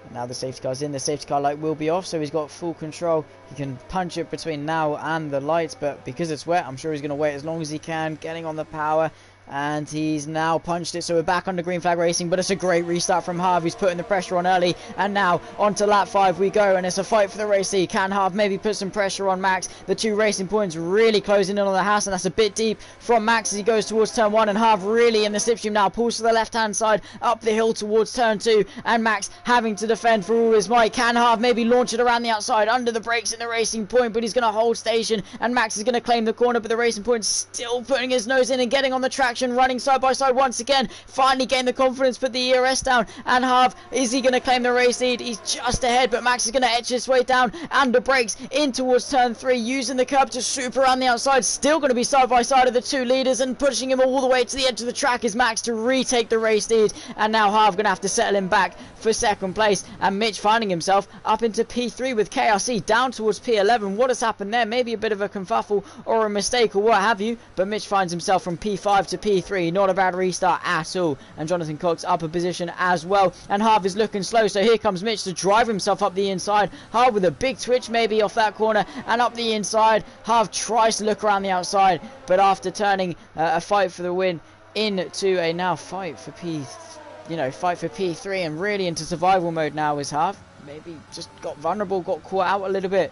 And now the safety car's in. The safety car light will be off, so he's got full control. He can punch it between now and the lights, but because it's wet, I'm sure he's going to wait as long as he can, getting on the power. And he's now punched it, so we're back under green flag racing, but it's a great restart from Harv. He's putting the pressure on early, and now onto lap 5 we go, and it's a fight for the race lead. Can Harv maybe put some pressure on Max? The 2 racing points really closing in on the house, and that's a bit deep from Max as he goes towards turn 1, and Harv really in the slipstream now, pulls to the left hand side up the hill towards turn 2, and Max having to defend for all his might. Can Harv maybe launch it around the outside under the brakes in the racing point, but he's going to hold station, and Max is going to claim the corner, but the racing point still putting his nose in and getting on the traction action, running side by side once again. Finally gained the confidence, put the ERS down, and Harv, is he going to claim the race lead? He's just ahead, but Max is going to etch his way down, and the brakes in towards turn 3, using the curb to swoop around the outside. Still going to be side by side of the two leaders, and pushing him all the way to the edge of the track is Max to retake the race lead, and now Harv going to have to settle him back for second place, and Mitch finding himself up into P3 with KRC down towards P11. What has happened there? Maybe a bit of a confuffle or a mistake or what have you, but Mitch finds himself from P5 to P3. Not a bad restart at all, and Jonathan Cox up a position as well, and Harv is looking slow, so here comes Mitch to drive himself up the inside. Harv with a big twitch maybe off that corner and up the inside. Harv tries to look around the outside, but after turning a fight for the win into a now fight for P3 and really into survival mode now is Harv. Maybe just got vulnerable, got caught out a little bit,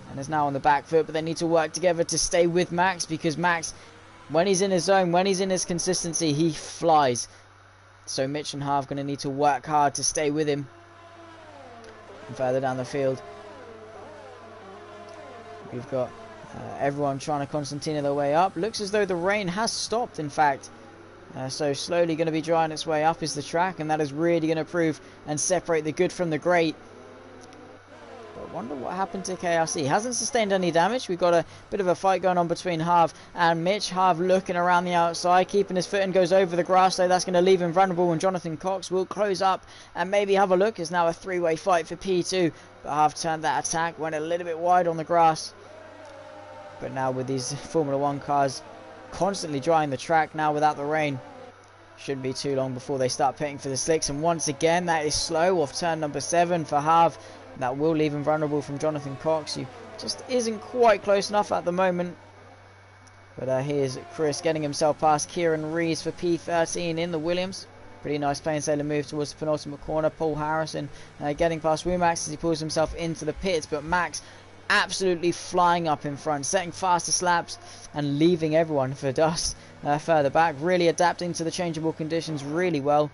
and is now on the back foot, but they need to work together to stay with Max, because Max, when he's in his zone, when he's in his consistency, he flies. So Mitch and Harv going to need to work hard to stay with him. And further down the field, we've got everyone trying to concertina their way up. Looks as though the rain has stopped, in fact. So slowly going to be drying its way up is the track, and that is really going to prove and separate the good from the great. But I wonder what happened to KRC. Hasn't sustained any damage. We've got a bit of a fight going on between Harv and Mitch. Harv looking around the outside, keeping his foot, and goes over the grass, so that's going to leave him vulnerable, and Jonathan Cox will close up and maybe have a look. It's now a three-way fight for P2, but Harv turned that attack, went a little bit wide on the grass. But now with these Formula 1 cars constantly drying the track now without the rain, shouldn't be too long before they start pitting for the slicks. And once again, that is slow off turn number 7 for Harv. That will leave him vulnerable from Jonathan Cox, who just isn't quite close enough at the moment. But here's Chris getting himself past Kieran Rees for P13 in the Williams. Pretty nice plain sailing move towards the penultimate corner. Paul Harrison getting past Womax as he pulls himself into the pits, but Max absolutely flying up in front, setting faster slaps and leaving everyone for dust further back. Really adapting to the changeable conditions really well.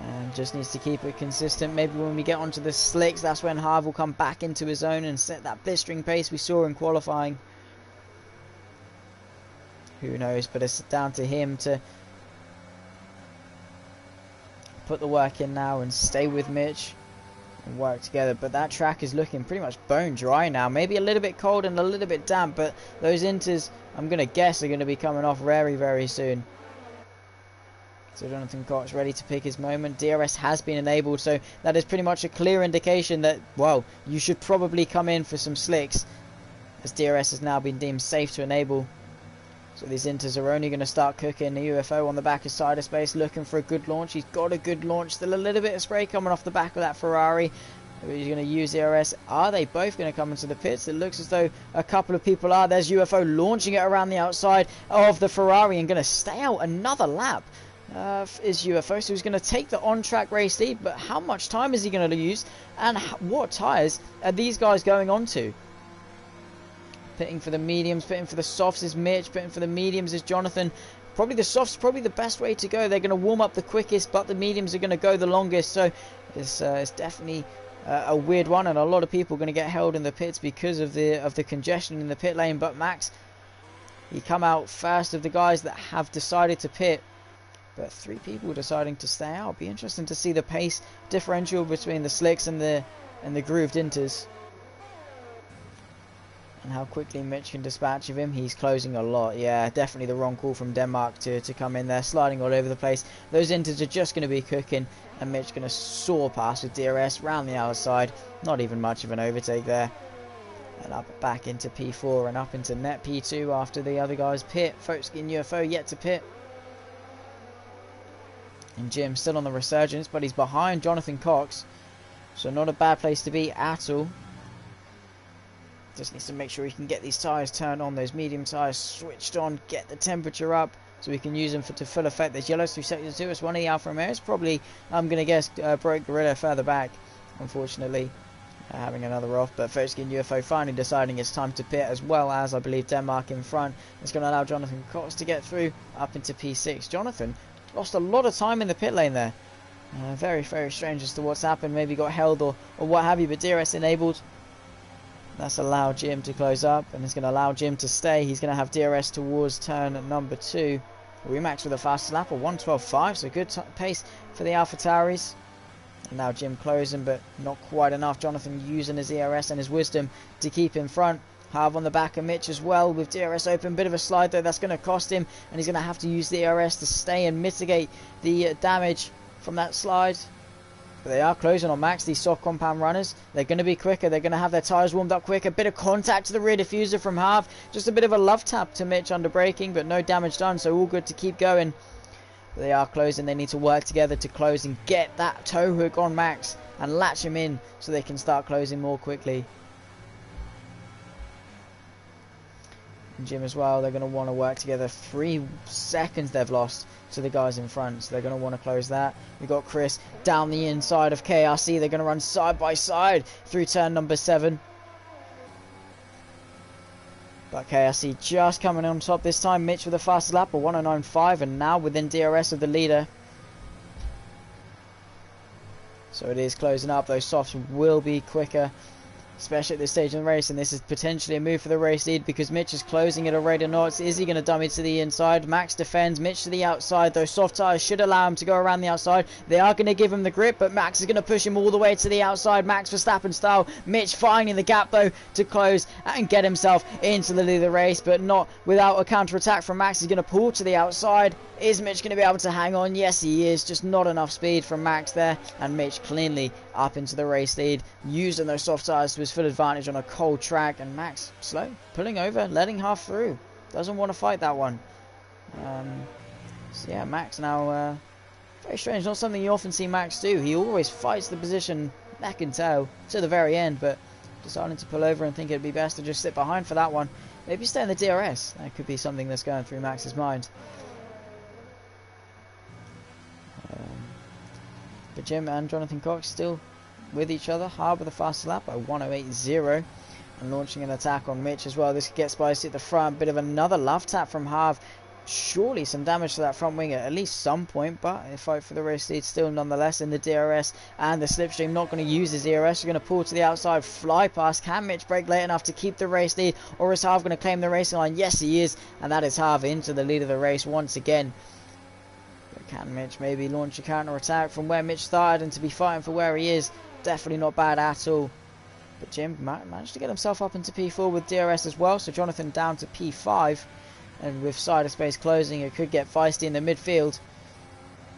And just needs to keep it consistent. Maybe when we get onto the slicks, that's when Harv will come back into his own and set that blistering pace we saw in qualifying. Who knows, but it's down to him to put the work in now and stay with Mitch and work together. But that track is looking pretty much bone dry now. Maybe a little bit cold and a little bit damp, but those inters, I'm going to guess, are going to be coming off very, very soon. So Jonathan Cox ready to pick his moment. DRS has been enabled, so that is pretty much a clear indication that, well, you should probably come in for some slicks, as DRS has now been deemed safe to enable. So these inters are only going to start cooking. The UFO on the back of Cider Space looking for a good launch. He's got a good launch. Still a little bit of spray coming off the back of that Ferrari. He's going to use DRS. Are they both going to come into the pits? It looks as though a couple of people are. There's UFO launching it around the outside of the Ferrari and going to stay out another lap. Is UFO, so he's going to take the on-track race lead, but how much time is he going to use, and what tyres are these guys going on to? Pitting for the mediums, pitting for the softs is Mitch, pitting for the mediums is Jonathan. Probably the softs, probably the best way to go. They're going to warm up the quickest, but the mediums are going to go the longest, so it's definitely a weird one, and a lot of people are going to get held in the pits because of the congestion in the pit lane. But Max, he come out first of the guys that have decided to pit. But 3 people deciding to stay out. Be interesting to see the pace differential between the slicks and the grooved inters, and how quickly Mitch can dispatch of him. He's closing a lot. Yeah, definitely the wrong call from Denmark to come in there, sliding all over the place. Those inters are just going to be cooking, and Mitch going to soar past with DRS round the outside. Not even much of an overtake there. And up back into P4 and up into net P2 after the other guys pit. Folkskin UFO yet to pit. And Jim still on the resurgence, but he's behind Jonathan Cox, so not a bad place to be at all. Just needs to make sure he can get these tyres turned on, those medium tyres switched on, get the temperature up so we can use them to full effect. There's yellows through sector 2. It's one of the Alfa Romeos, probably, I'm going to guess, broke Gorilla further back, unfortunately, having another off. But Folkskin UFO finally deciding it's time to pit, as well as, I believe, Denmark in front. It's going to allow Jonathan Cox to get through up into P6. Jonathan lost a lot of time in the pit lane there. Very, very strange as to what's happened. Maybe got held or what have you, but DRS enabled. That's allowed Jim to close up, and it's going to allow Jim to stay. He's going to have DRS towards turn number 2. Remax with a fast lap of 1:12.5, so good pace for the AlphaTauris. And now Jim closing, but not quite enough. Jonathan using his ERS and his wisdom to keep in front. Harv on the back of Mitch as well with DRS open. Bit of a slide though, that's going to cost him, and he's going to have to use the ERS to stay and mitigate the damage from that slide. But they are closing on Max, these soft compound runners. They're going to be quicker. They're going to have their tyres warmed up quicker. A bit of contact to the rear diffuser from Harv. Just a bit of a love tap to Mitch under braking, but no damage done, so all good to keep going. But they are closing. They need to work together to close and get that tow hook on Max and latch him in so they can start closing more quickly. And Jim as well, they're going to want to work together. 3 seconds they've lost to the guys in front, so they're going to want to close that. We've got Chris down the inside of KRC. They're going to run side by side through turn number 7. But KRC just coming on top this time. Mitch with a fastest lap of 1:09.5, and now within DRS of the leader. So it is closing up. Those softs will be quicker, especially at this stage in the race, and this is potentially a move for the race lead because Mitch is closing at a rate of knots. Is he going to dummy to the inside? Max defends, Mitch to the outside. Those soft tyres should allow him to go around the outside. They are going to give him the grip, but Max is going to push him all the way to the outside. Max Verstappen style. Mitch finding the gap though to close and get himself into the lead of the race, but not without a counter-attack from Max. He's going to pull to the outside. Is Mitch going to be able to hang on? Yes, he is. Just not enough speed from Max there, and Mitch cleanly up into the race lead, using those soft tyres to his full advantage on a cold track. And Max slow, pulling over, letting half through. Doesn't want to fight that one. So yeah, Max now, very strange. Not something you often see Max do. He always fights the position neck and tail to the very end, but deciding to pull over and think it'd be best to just sit behind for that one. Maybe stay in the DRS. That could be something that's going through Max's mind. But Jim and Jonathan Cox still with each other. Hard with a fast lap by 1:08.0, and launching an attack on Mitch as well. This could get spicy at the front. Bit of another love tap from Harv. Surely some damage to that front wing at least some point, but a fight for the race lead still nonetheless in the DRS and the slipstream. Not going to use his ERS. They're going to pull to the outside, fly past. Can Mitch brake late enough to keep the race lead, or is Harv going to claim the racing line? Yes, he is, and that is Harv into the lead of the race once again. Can Mitch maybe launch a counter attack from where Mitch started and to be fighting for where he is? Definitely not bad at all. But Jim managed to get himself up into P4 with DRS as well, so Jonathan down to P5, and with side of space closing, it could get feisty in the midfield.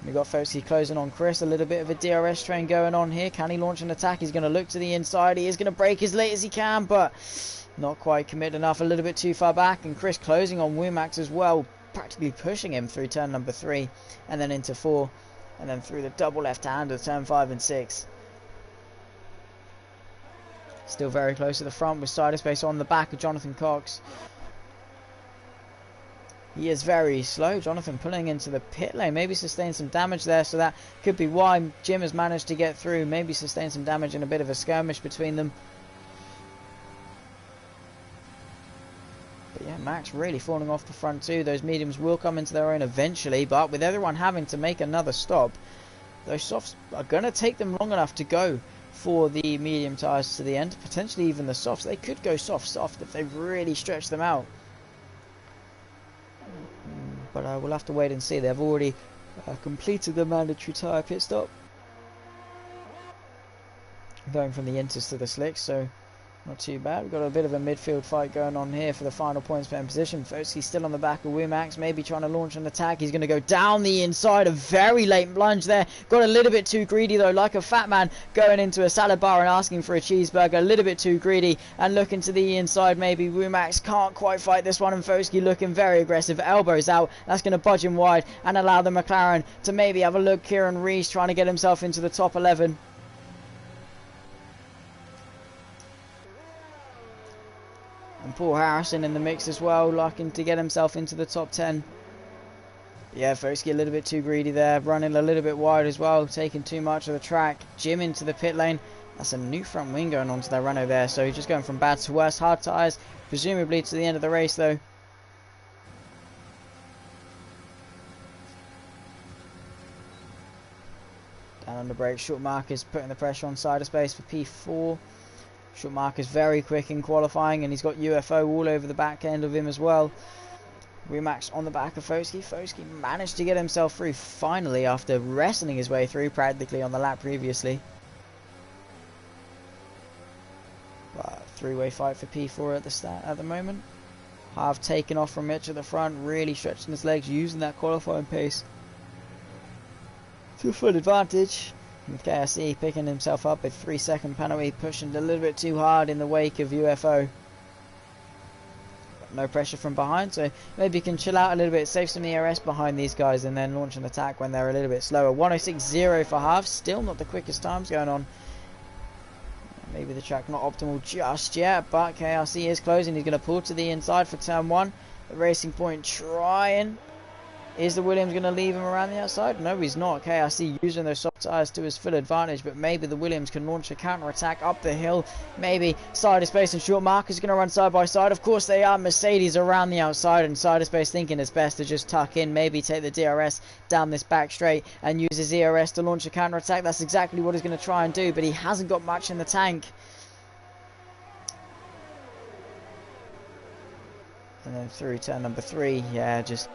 We've got Foxy closing on Chris. A little bit of a DRS train going on here. Can he launch an attack? He's going to look to the inside. He is going to brake as late as he can, but not quite commit enough. A little bit too far back, and Chris closing on Wumax as well, practically pushing him through turn number 3 and then into 4, and then through the double left hand of turn 5 and 6. Still very close to the front with side of space on the back of Jonathan Cox. He is very slow. Jonathan pulling into the pit lane, maybe sustained some damage there, so that could be why Jim has managed to get through, maybe sustained some damage in a bit of a skirmish between them. But yeah, Max really falling off the front too. Those mediums will come into their own eventually, but with everyone having to make another stop, those softs are going to take them long enough to go for the medium tyres to the end. Potentially even the softs. They could go soft if they really stretch them out. But we'll have to wait and see. They've already completed the mandatory tyre pit stop, going from the inters to the slicks, so not too bad. We've got a bit of a midfield fight going on here for the final points per position. Foxy's still on the back of Wumax, maybe trying to launch an attack. He's going to go down the inside. A very late plunge there. Got a little bit too greedy though, like a fat man going into a salad bar and asking for a cheeseburger. A little bit too greedy and looking to the inside maybe. Wumax can't quite fight this one, and Foxy looking very aggressive. Elbows out. That's going to budge him wide and allow the McLaren to maybe have a look. Kieran Rees trying to get himself into the top 11. And Paul Harrison in the mix as well, looking to get himself into the top 10. Yeah, Foxy a little bit too greedy there, running a little bit wide as well, taking too much of the track. Jim into the pit lane. That's a new front wing going onto their Renault there, so he's just going from bad to worse. Hard tyres, presumably to the end of the race though. Down on the brakes, short markers, putting the pressure on side of space for P4. Schumacher's very quick in qualifying, and he's got UFO all over the back end of him as well. Remax on the back of Foski. Foski managed to get himself through finally after wrestling his way through practically on the lap previously. Three-way fight for P4 at the start at the moment. Have taken off from Mitch at the front, really stretching his legs, using that qualifying pace to full advantage. With KRC picking himself up a 3-second penalty, pushing a little bit too hard in the wake of UFO. No pressure from behind, so maybe you can chill out a little bit, save some ERS behind these guys, and then launch an attack when they're a little bit slower. 106.0 for half, still not the quickest times going on. Maybe the track not optimal just yet, but KRC is closing. He's going to pull to the inside for turn 1. The Racing Point trying. Is the Williams going to leave him around the outside? No, he's not. KRC using those soft tyres to his full advantage, but maybe the Williams can launch a counter-attack up the hill. Maybe side of space and short markers going to run side by side. Of course they are. Mercedes around the outside, and side of space thinking it's best to just tuck in, maybe take the DRS down this back straight and use his ERS to launch a counter-attack. That's exactly what he's going to try and do, but he hasn't got much in the tank. And then through turn number 3, yeah, just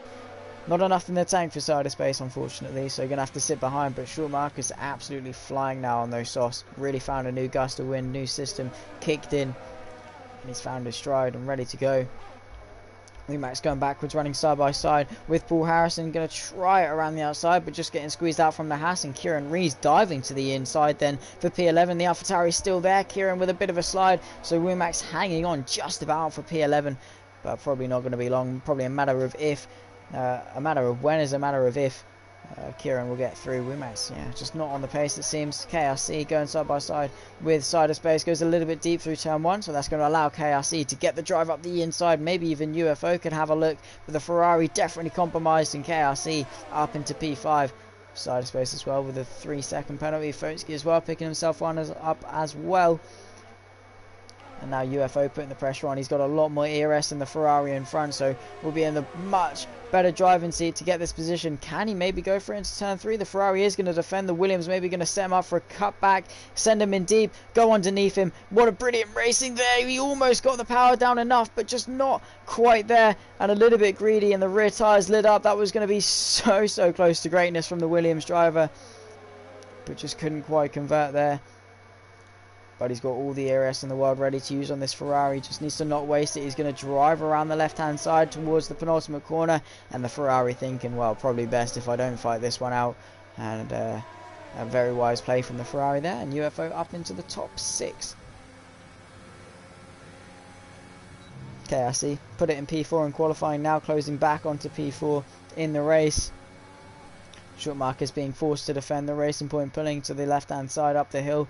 not enough in the tank for side of space, unfortunately, so you're going to have to sit behind. But Schumacher's absolutely flying now on those softs. Really found a new gust of wind, new system kicked in, and he's found his stride and ready to go. Remax going backwards, running side by side with Paul Harrison. Going to try it around the outside, but just getting squeezed out from the Haas. And Kieran Rees diving to the inside then for P11. The AlphaTauri still there. Kieran with a bit of a slide, so Remax hanging on just about for P11, but probably not going to be long. Probably a matter of if. A matter of when is a matter of if Kieran will get through. Wimax, yeah, just not on the pace it seems. KRC going side by side with side of space, goes a little bit deep through turn 1, so that's going to allow KRC to get the drive up the inside. Maybe even UFO could have a look, but the Ferrari definitely compromised, and KRC up into P5. Side of space as well with a 3-second penalty. Foski as well picking himself up as well. And now UFO putting the pressure on. He's got a lot more ERS than the Ferrari in front, so we'll be in the much better driving seat to get this position. Can he maybe go for it into turn 3? The Ferrari is going to defend. The Williams maybe going to set him up for a cutback, send him in deep, go underneath him. What a brilliant racing there. He almost got the power down enough, but just not quite there, and a little bit greedy, and the rear tyres lit up. That was going to be so close to greatness from the Williams driver, but just couldn't quite convert there. But he's got all the ERS in the world ready to use on this Ferrari. Just needs to not waste it. He's going to drive around the left-hand side towards the penultimate corner. And the Ferrari thinking, well, probably best if I don't fight this one out. And a very wise play from the Ferrari there. And UFO up into the top 6. KRC put it in P4 in qualifying. Now closing back onto P4 in the race. Schumacher's being forced to defend the Racing Point, pulling to the left-hand side up the hill.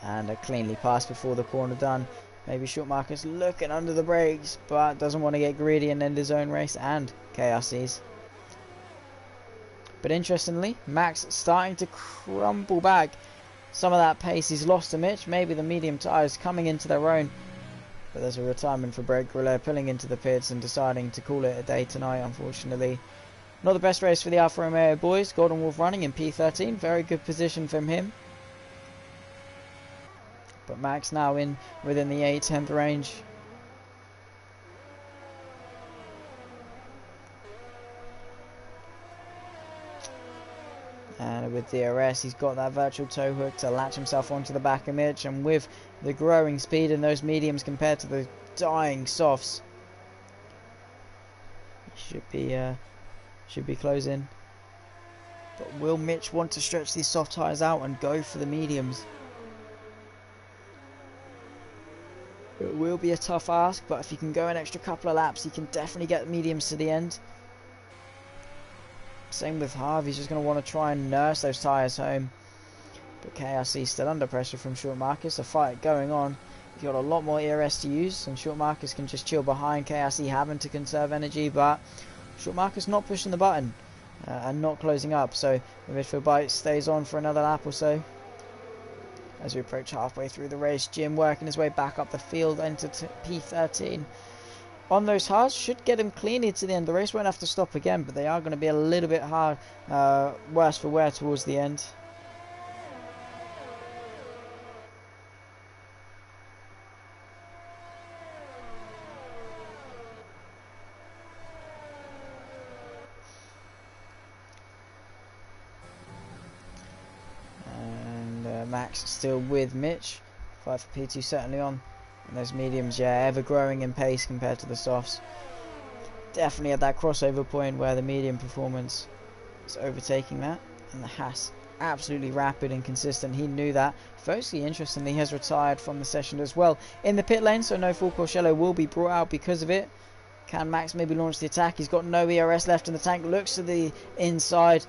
And a cleanly passed before the corner done. Maybe Schumacher's looking under the brakes, but doesn't want to get greedy and end his own race, and KRC's. But interestingly, Max starting to crumble back some of that pace he's lost to Mitch. Maybe the medium tyres coming into their own. But there's a retirement for Brake Grillo, pulling into the pits and deciding to call it a day tonight, unfortunately. Not the best race for the Alfa Romeo boys. Golden Wolf running in P13. Very good position from him. But Max now in within the 8/10 range. And with DRS, he's got that virtual tow hook to latch himself onto the back of Mitch. And with the growing speed in those mediums compared to the dying softs, he should be closing. But will Mitch want to stretch these soft tyres out and go for the mediums? It will be a tough ask, but if you can go an extra couple of laps, you can definitely get mediums to the end. Same with Harv, he's just going to want to try and nurse those tyres home. But KRC still under pressure from Short Marcus, a fight going on. He's got a lot more ERS to use, and Short Marcus can just chill behind. KRC having to conserve energy, but Short Marcus not pushing the button and not closing up. So the midfield bite stays on for another lap or so. As we approach halfway through the race, Jim working his way back up the field into P13. On those hards, should get him cleanly to the end of the race. Won't have to stop again, but they are going to be a little bit hard, worse for wear towards the end. Max still with Mitch. 5 for P2 certainly on. And those mediums, yeah, ever growing in pace compared to the softs. Definitely at that crossover point where the medium performance is overtaking that. And the Haas, absolutely rapid and consistent. He knew that. Firstly, interestingly, he has retired from the session as well in the pit lane, so no full Courcello will be brought out because of it. Can Max maybe launch the attack? He's got no ERS left in the tank. Looks to the inside.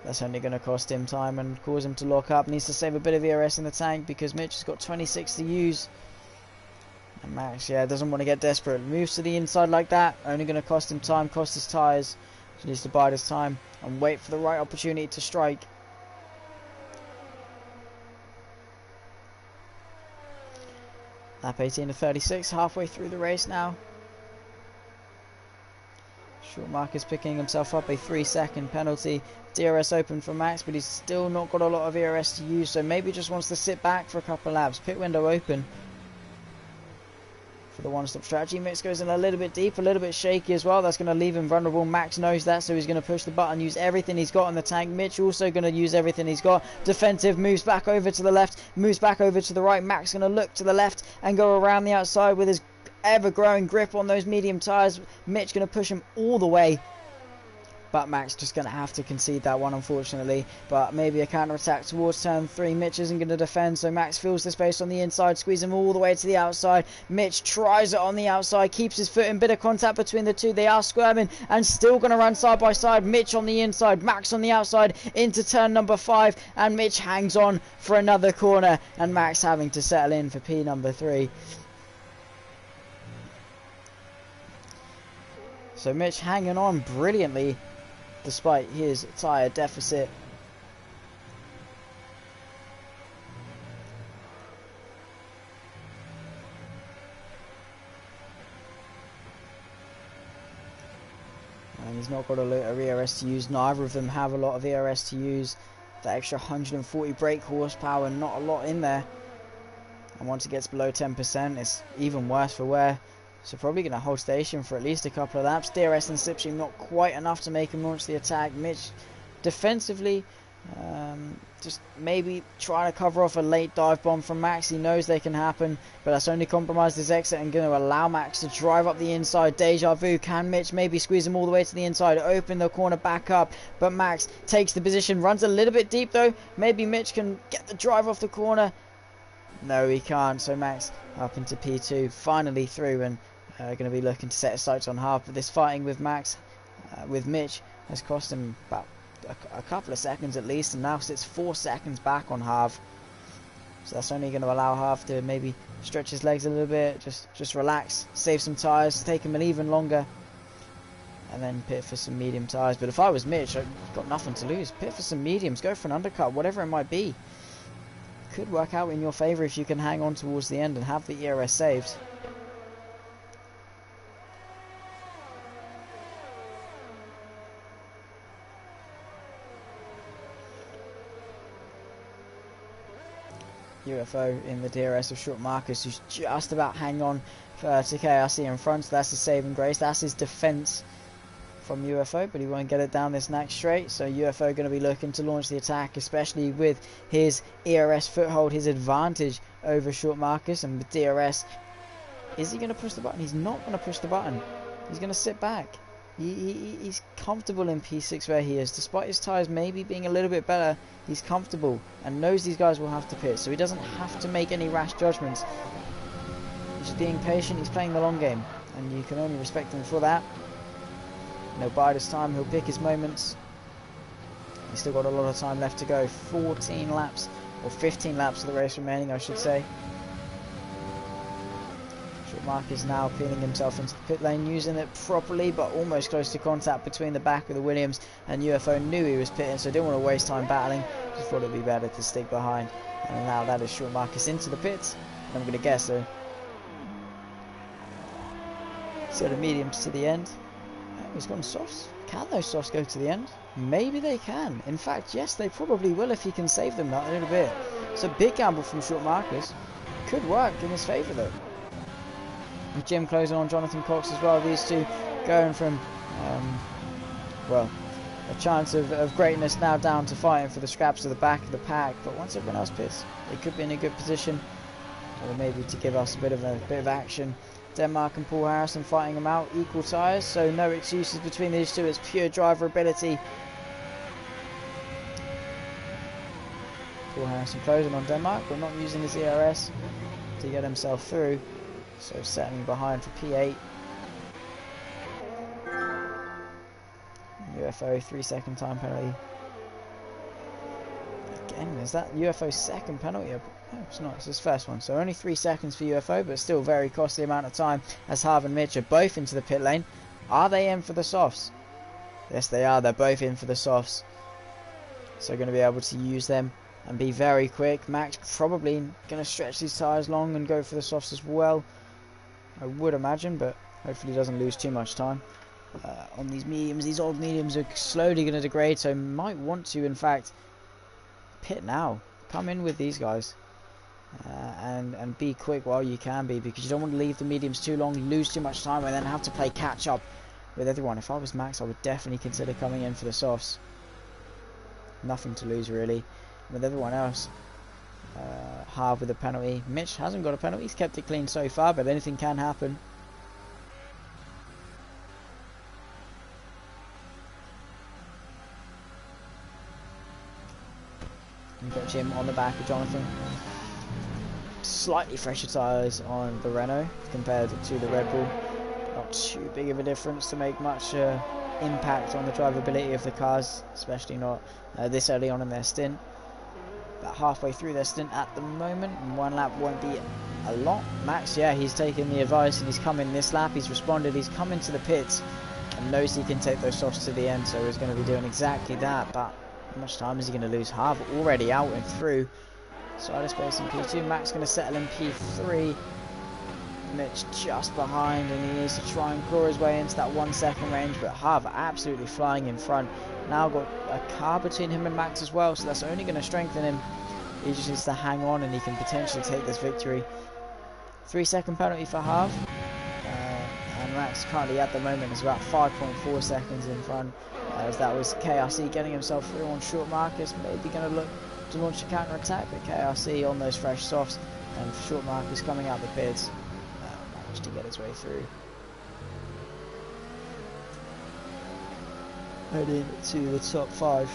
That's only going to cost him time and cause him to lock up. Needs to save a bit of ERS in the tank because Mitch has got 26 to use. And Max, yeah, doesn't want to get desperate. Moves to the inside like that. Only going to cost him time, cost his tyres. He needs to bide his time and wait for the right opportunity to strike. Lap 18 to 36, halfway through the race now. Short Marcus picking himself up a 3-second penalty. DRS open for Max, but he's still not got a lot of ERS to use, so maybe just wants to sit back for a couple of laps. Pit window open for the one-stop strategy. Mix goes in a little bit deep, a little bit shaky as well. That's going to leave him vulnerable. Max knows that, so he's going to push the button, use everything he's got in the tank. Mitch also going to use everything he's got. Defensive, moves back over to the left, moves back over to the right. Max going to look to the left and go around the outside with his ever-growing grip on those medium tyres. Mitch going to push him all the way. But Max just going to have to concede that one, unfortunately. But maybe a counter-attack towards turn 3. Mitch isn't going to defend, so Max fills the space on the inside, squeeze him all the way to the outside. Mitch tries it on the outside, keeps his foot in, bit of contact between the two. They are squirming and still going to run side by side. Mitch on the inside, Max on the outside into turn number 5. And Mitch hangs on for another corner. And Max having to settle in for P number 3. So Mitch hanging on brilliantly despite his tyre deficit. And he's not got a lot of ERS to use. Neither of them have a lot of ERS to use. That extra 140 brake horsepower, not a lot in there. And once it gets below 10%, it's even worse for wear. So probably going to hold station for at least a couple of laps. DRS and slipstream not quite enough to make him launch the attack. Mitch defensively just maybe trying to cover off a late dive bomb from Max. He knows they can happen, but that's only compromised his exit and going to allow Max to drive up the inside. Deja vu. Can Mitch maybe squeeze him all the way to the inside, open the corner back up? But Max takes the position, runs a little bit deep though. Maybe Mitch can get the drive off the corner. No, he can't. So Max up into P2, finally through, and going to be looking to set his sights on half. But this fighting with Max, with Mitch, has cost him about a couple of seconds at least, and now sits 4 seconds back on half. So that's only going to allow half to maybe stretch his legs a little bit, just relax, save some tyres, take him an even longer, and then pit for some medium tyres. But if I was Mitch, I've got nothing to lose. Pit for some mediums, go for an undercut, whatever it might be. Could work out in your favour if you can hang on towards the end and have the ERS saved. UFO in the DRS of Short Marcus, who's just about hang on to KRC in front. So that's his saving grace. That's his defence from UFO, but he won't get it down this next straight. So UFO going to be looking to launch the attack, especially with his ERS foothold, his advantage over Short Marcus. And with DRS, is he going to push the button? He's not going to push the button. He's going to sit back. He's comfortable in P6 where he is. Despite his tyres maybe being a little bit better, he's comfortable and knows these guys will have to pit, so he doesn't have to make any rash judgments. He's just being patient, he's playing the long game, and you can only respect him for that. No bide his time, he'll pick his moments. He's still got a lot of time left to go. 14 laps, or 15 laps of the race remaining, I should say. Marcus now peeling himself into the pit lane, using it properly, but almost close to contact between the back of the Williams, and UFO knew he was pitting, so didn't want to waste time battling, just thought it'd be better to stick behind. And now that is Short Marcus into the pits, and I'm going to guess so. So the mediums to the end. Oh, he's gone softs. Can those softs go to the end? Maybe they can. In fact, yes, they probably will if he can save them that a little bit. So big gamble from Short Marcus. Could work in his favour though. With Jim closing on Jonathan Cox as well, these two going from well, a chance of greatness now down to fighting for the scraps of the back of the pack. But once everyone else pits, they could be in a good position, or maybe to give us a bit of action. Denmark and Paul Harrison fighting them out, equal tyres, so no excuses between these two. It's pure driver ability. Paul Harrison closing on Denmark, but not using his ERS to get himself through, so settling behind for P8. UFO 3-second time penalty. Again, is that UFO's second penalty? No, it's not, it's his first one. So only 3 seconds for UFO, but still very costly amount of time, as Harv and Mitch are both into the pit lane. Are they in for the softs? Yes, they are. They're both in for the softs. So going to be able to use them and be very quick. Max probably going to stretch these tyres long and go for the softs as well, I would imagine, but hopefully he doesn't lose too much time. On these mediums, these old mediums are slowly going to degrade, so might want to, in fact, pit now. Come in with these guys. And be quick while you can be, because you don't want to leave the mediums too long, lose too much time, and then have to play catch up with everyone. If I was Max, I would definitely consider coming in for the softs. Nothing to lose really. With everyone else, Harv with a penalty. Mitch hasn't got a penalty, he's kept it clean so far, but anything can happen. You've got Jim on the back of Jonathan. Slightly fresher tyres on the Renault compared to the Red Bull. Not too big of a difference to make much impact on the drivability of the cars, especially not this early on in their stint. About halfway through their stint at the moment, and 1 lap won't be a lot. Max, yeah, he's taken the advice and he's come in this lap, he's responded, he's come into the pits and knows he can take those softs to the end, so he's going to be doing exactly that. But how much time is he going to lose? Harv already out and through. Side of space in P2, Max going to settle in P3. Mitch just behind, and he needs to try and claw his way into that 1 second range, but Harv absolutely flying in front. Now got a car between him and Max as well, so that's only going to strengthen him. He just needs to hang on and he can potentially take this victory. 3 second penalty for Harv, and Max currently at the moment is about 5.4 seconds in front, as that was KRC getting himself through on short Marcus, maybe going to look to launch a counter attack, but KRC on those fresh softs, and short Marcus coming out the pits, managed to get his way through. Heading to the top 5.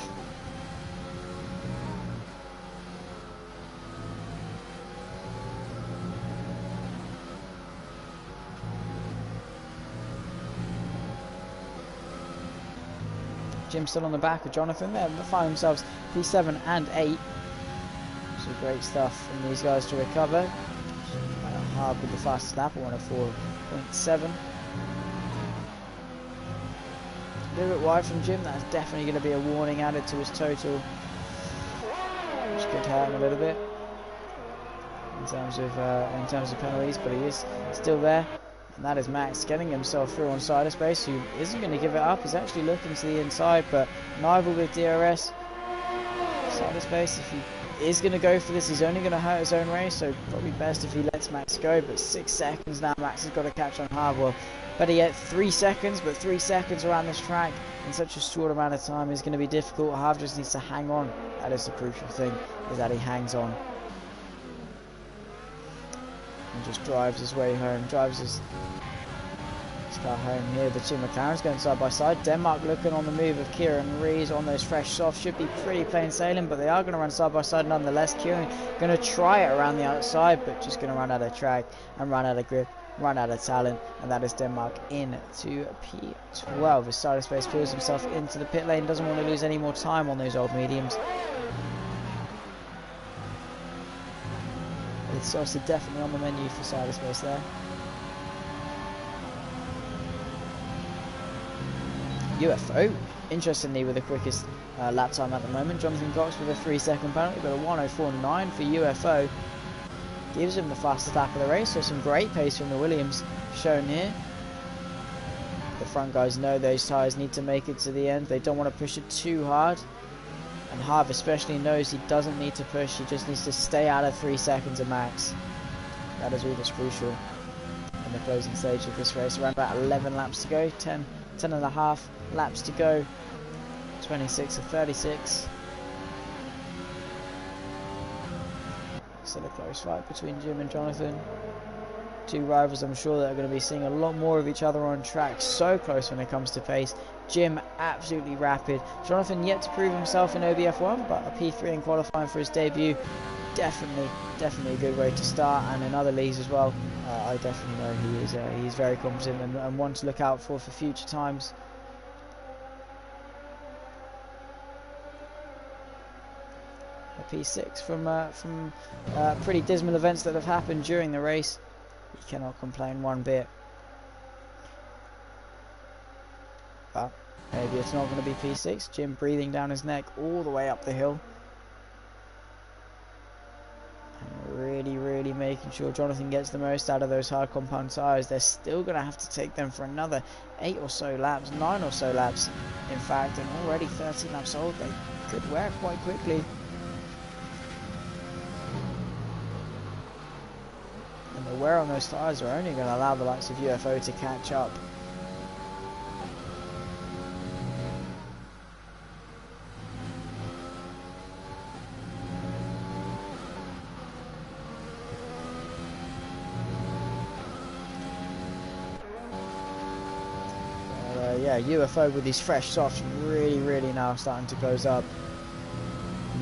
Jim still on the back of Jonathan there, but find themselves P7 and 8. So great stuff from these guys to recover. Hard with the fastest lap, 104.7. A little bit wide from Jim, that's definitely going to be a warning added to his total, which could hurt him a little bit in terms of penalties, but he is still there. And that is Max getting himself through on side of space, who isn't going to give it up. He's actually looking to the inside, but neither with DRS. Side of space, if he is going to go for this, he's only going to hurt his own race, so probably best if he lets Max go. But 6 seconds now, Max has got to catch on Harv. Well, better yet, 3 seconds, but 3 seconds around this track in such a short amount of time is going to be difficult. Harv just needs to hang on. That is the crucial thing, is that he hangs on. And just drives his way home, drives his car home here. The two McLarens going side by side. Denmark looking on the move of Kieran Rees on those fresh softs. Should be pretty plain sailing, but they are going to run side by side nonetheless. Kieran going to try it around the outside, but just going to run out of track and run out of grip, run out of talent, and that is Denmark into P12. As side of space pulls himself into the pit lane, doesn't want to lose any more time on those old mediums. It's also definitely on the menu for side of space there. UFO, interestingly, with the quickest lap time at the moment. Jonathan Cox with a 3 second penalty, but a 1:04.9 for UFO gives him the fastest lap of the race. So some great pace from the Williams shown here. The front guys know those tyres need to make it to the end. They don't want to push it too hard. And Harv especially knows he doesn't need to push, he just needs to stay out of 3 seconds of Max. That is all that's crucial in the closing stage of this race. Around about 11 laps to go, 10 and a half laps to go. 26 of 36. Still a close fight between Jim and Jonathan. Two rivals I'm sure that are going to be seeing a lot more of each other on track. So close when it comes to pace. Jim absolutely rapid. Jonathan yet to prove himself in OBF1, but a P3 in qualifying for his debut. Definitely a good way to start, and in other leagues as well. I definitely know he's very competent and one to look out for future times. A P6 from pretty dismal events that have happened during the race. You cannot complain one bit. But maybe it's not going to be P6. Jim breathing down his neck all the way up the hill. And really making sure Jonathan gets the most out of those hard compound tyres. They're still going to have to take them for another 8 or so laps, 9 or so laps in fact, and already 13 laps old. They could wear quite quickly. And the wear on those tyres are only going to allow the likes of UFO to catch up. Yeah, UFO with these fresh softs really now starting to close up.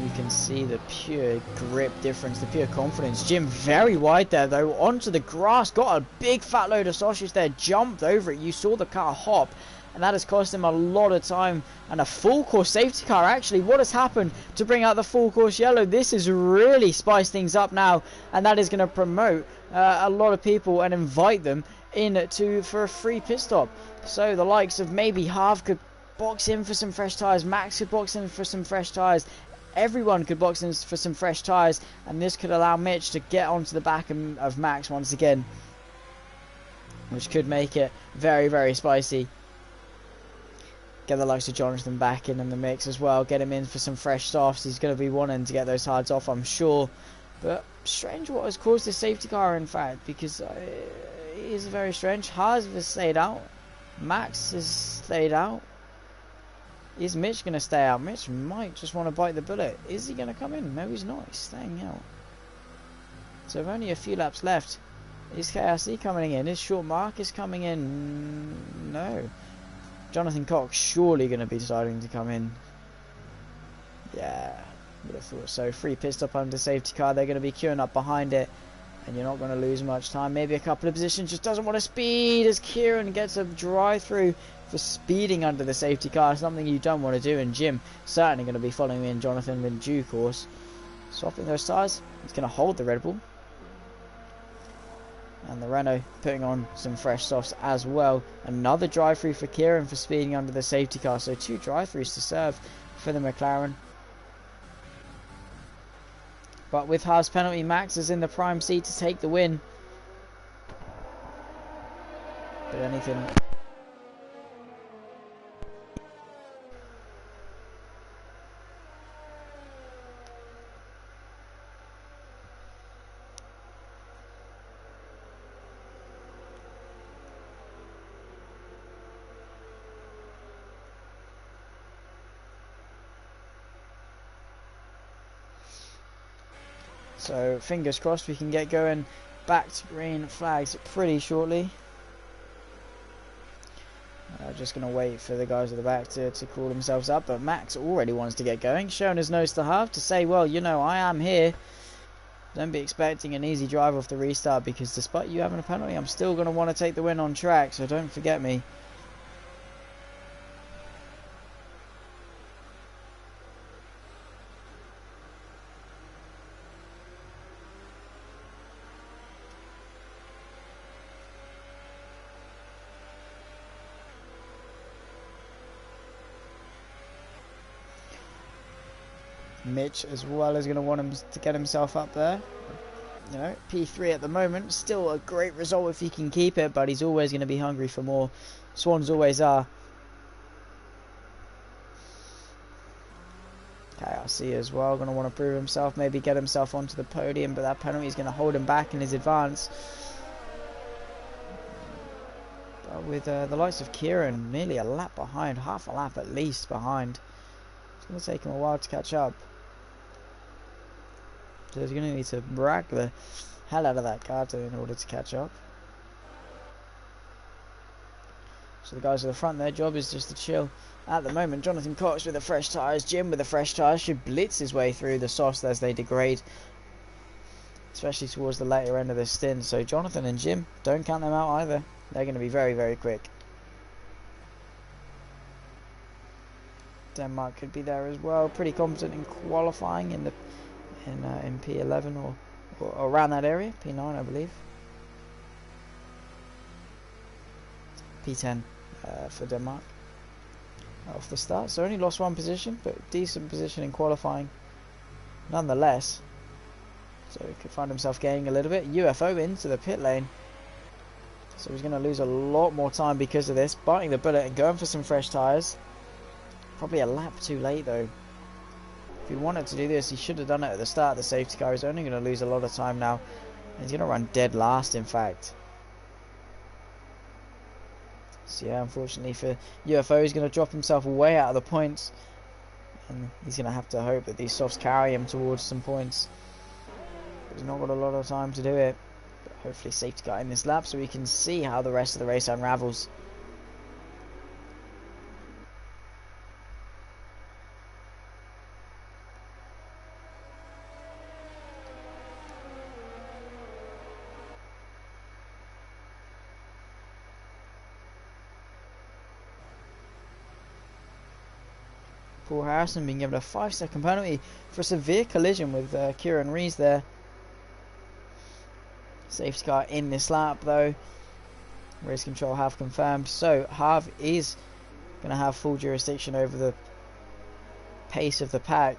You can see the pure grip difference, the pure confidence. Jim very wide there though, onto the grass, got a big fat load of sausages there, jumped over it. You saw the car hop, and that has cost him a lot of time. And a full course safety car actually. What has happened to bring out the full course yellow? This has really spiced things up now, and that is going to promote a lot of people and invite them in for a free pit stop. So the likes of maybe Harv could box in for some fresh tyres, Max could box in for some fresh tyres, everyone could box in for some fresh tyres, and this could allow Mitch to get onto the back of Max once again, which could make it very spicy. Get the likes of Jonathan back in the mix as well, get him in for some fresh softs. He's going to be wanting to get those hards off, I'm sure. But strange what has caused this safety car in fact, because it is very strange. Harv has stayed out, Max has stayed out. Is Mitch going to stay out? Mitch might just want to bite the bullet. Is he going to come in? No, he's not. He's staying out. So only a few laps left. Is KRC coming in? Is Short Marcus coming in? No. Jonathan Cox surely going to be deciding to come in. Yeah, would have thought so. Free pit stop under safety car. They're going to be queuing up behind it, and you're not going to lose much time. Maybe a couple of positions. Just doesn't want to speed as Kieran gets a drive-through for speeding under the safety car. Something you don't want to do, and Jim certainly going to be following in Jonathan in due course. Swapping those tyres. He's going to hold the Red Bull. And the Renault putting on some fresh softs as well. Another drive-through for Kieran for speeding under the safety car. So 2 drive-throughs to serve for the McLaren. But with Haas penalty, Max is in the prime seat to take the win. But anything... So fingers crossed we can get going back to green flags pretty shortly. Just going to wait for the guys at the back to call themselves up. But Max already wants to get going, showing his nose to Harv to say, well, you know, I am here. Don't be expecting an easy drive off the restart, because despite you having a penalty, I'm still going to want to take the win on track, so don't forget me. Mitch as well is going to want him to get himself up there. You know, P3 at the moment, still a great result if he can keep it, but he's always going to be hungry for more. Swans always are. KRC as well, going to want to prove himself, maybe get himself onto the podium, but that penalty is going to hold him back in his advance. But with the likes of Kieran nearly a lap behind, half a lap at least behind, It's going to take him a while to catch up. So he's going to need to rack the hell out of that car in order to catch up. So the guys at the front, their job is just to chill. At the moment, Jonathan Cox with the fresh tyres, Jim with the fresh tyres should blitz his way through the softs as they degrade, especially towards the later end of the stint. So Jonathan and Jim, don't count them out either. They're going to be very, very quick. Denmark could be there as well. Pretty competent in qualifying in P11 or around that area. P9, I believe. P10 for Denmark off the start. So only lost one position, but decent position in qualifying nonetheless. So he could find himself gaining a little bit. UFO into the pit lane. So he's going to lose a lot more time because of this. Biting the bullet and going for some fresh tyres. Probably a lap too late though. If he wanted to do this, he should have done it at the start of the safety car. He's only going to lose a lot of time now. He's going to run dead last, in fact. So yeah, unfortunately for UFO, he's going to drop himself way out of the points. And he's going to have to hope that these softs carry him towards some points. He's not got a lot of time to do it. But hopefully safety car in this lap so we can see how the rest of the race unravels. Paul Harrison being given a 5-second penalty for a severe collision with Kieran Rees there. Safety car in this lap though. Race control have confirmed. So Harv is going to have full jurisdiction over the pace of the pack.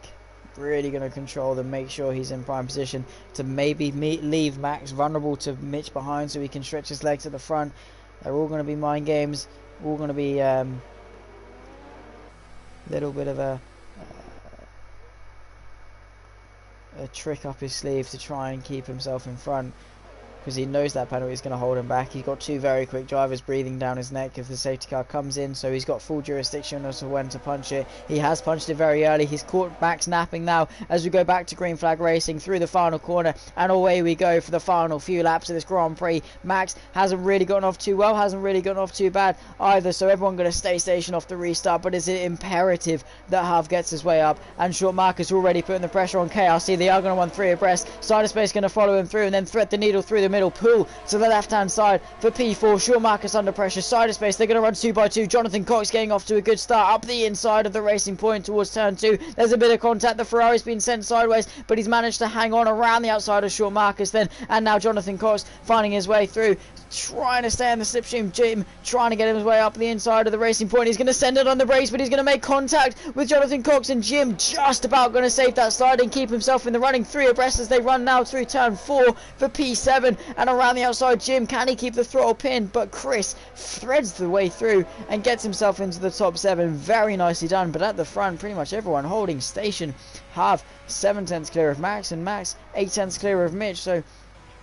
Really going to control them, make sure he's in prime position to maybe leave Max vulnerable to Mitch behind so he can stretch his legs at the front. They're all going to be mind games. All going to be little bit of a trick up his sleeve to try and keep himself in front, because he knows that penalty is going to hold him back. He's got two very quick drivers breathing down his neck if the safety car comes in, so he's got full jurisdiction as to when to punch it. He has punched it very early. He's caught Max napping now as we go back to green flag racing through the final corner, and away we go for the final few laps of this Grand Prix. Max hasn't really gotten off too well, hasn't really gotten off too bad either, so everyone going to stay stationed off the restart. But is it imperative that Harv gets his way up? And short Marcus already putting the pressure on KRC. They are going to run 3 abreast. Side of space going to follow him through and then thread the needle through the middle. Pull to the left hand side for P4. Short Marcus under pressure. Side of space. They're going to run 2 by 2. Jonathan Cox getting off to a good start up the inside of the racing point towards turn 2. There's a bit of contact. The Ferrari's been sent sideways, but he's managed to hang on around the outside of short Marcus then. And now Jonathan Cox finding his way through, trying to stay in the slipstream. Jim trying to get his way up the inside of the racing point. He's going to send it on the brakes, but he's going to make contact with Jonathan Cox, and Jim just about going to save that slide and keep himself in the running. 3 abreast as they run now through turn 4 for P7, and around the outside Jim, can he keep the throttle pinned? But Chris threads the way through and gets himself into the top 7. Very nicely done. But at the front, pretty much everyone holding station. Harv 7 tenths clear of Max, and Max 8 tenths clear of Mitch. So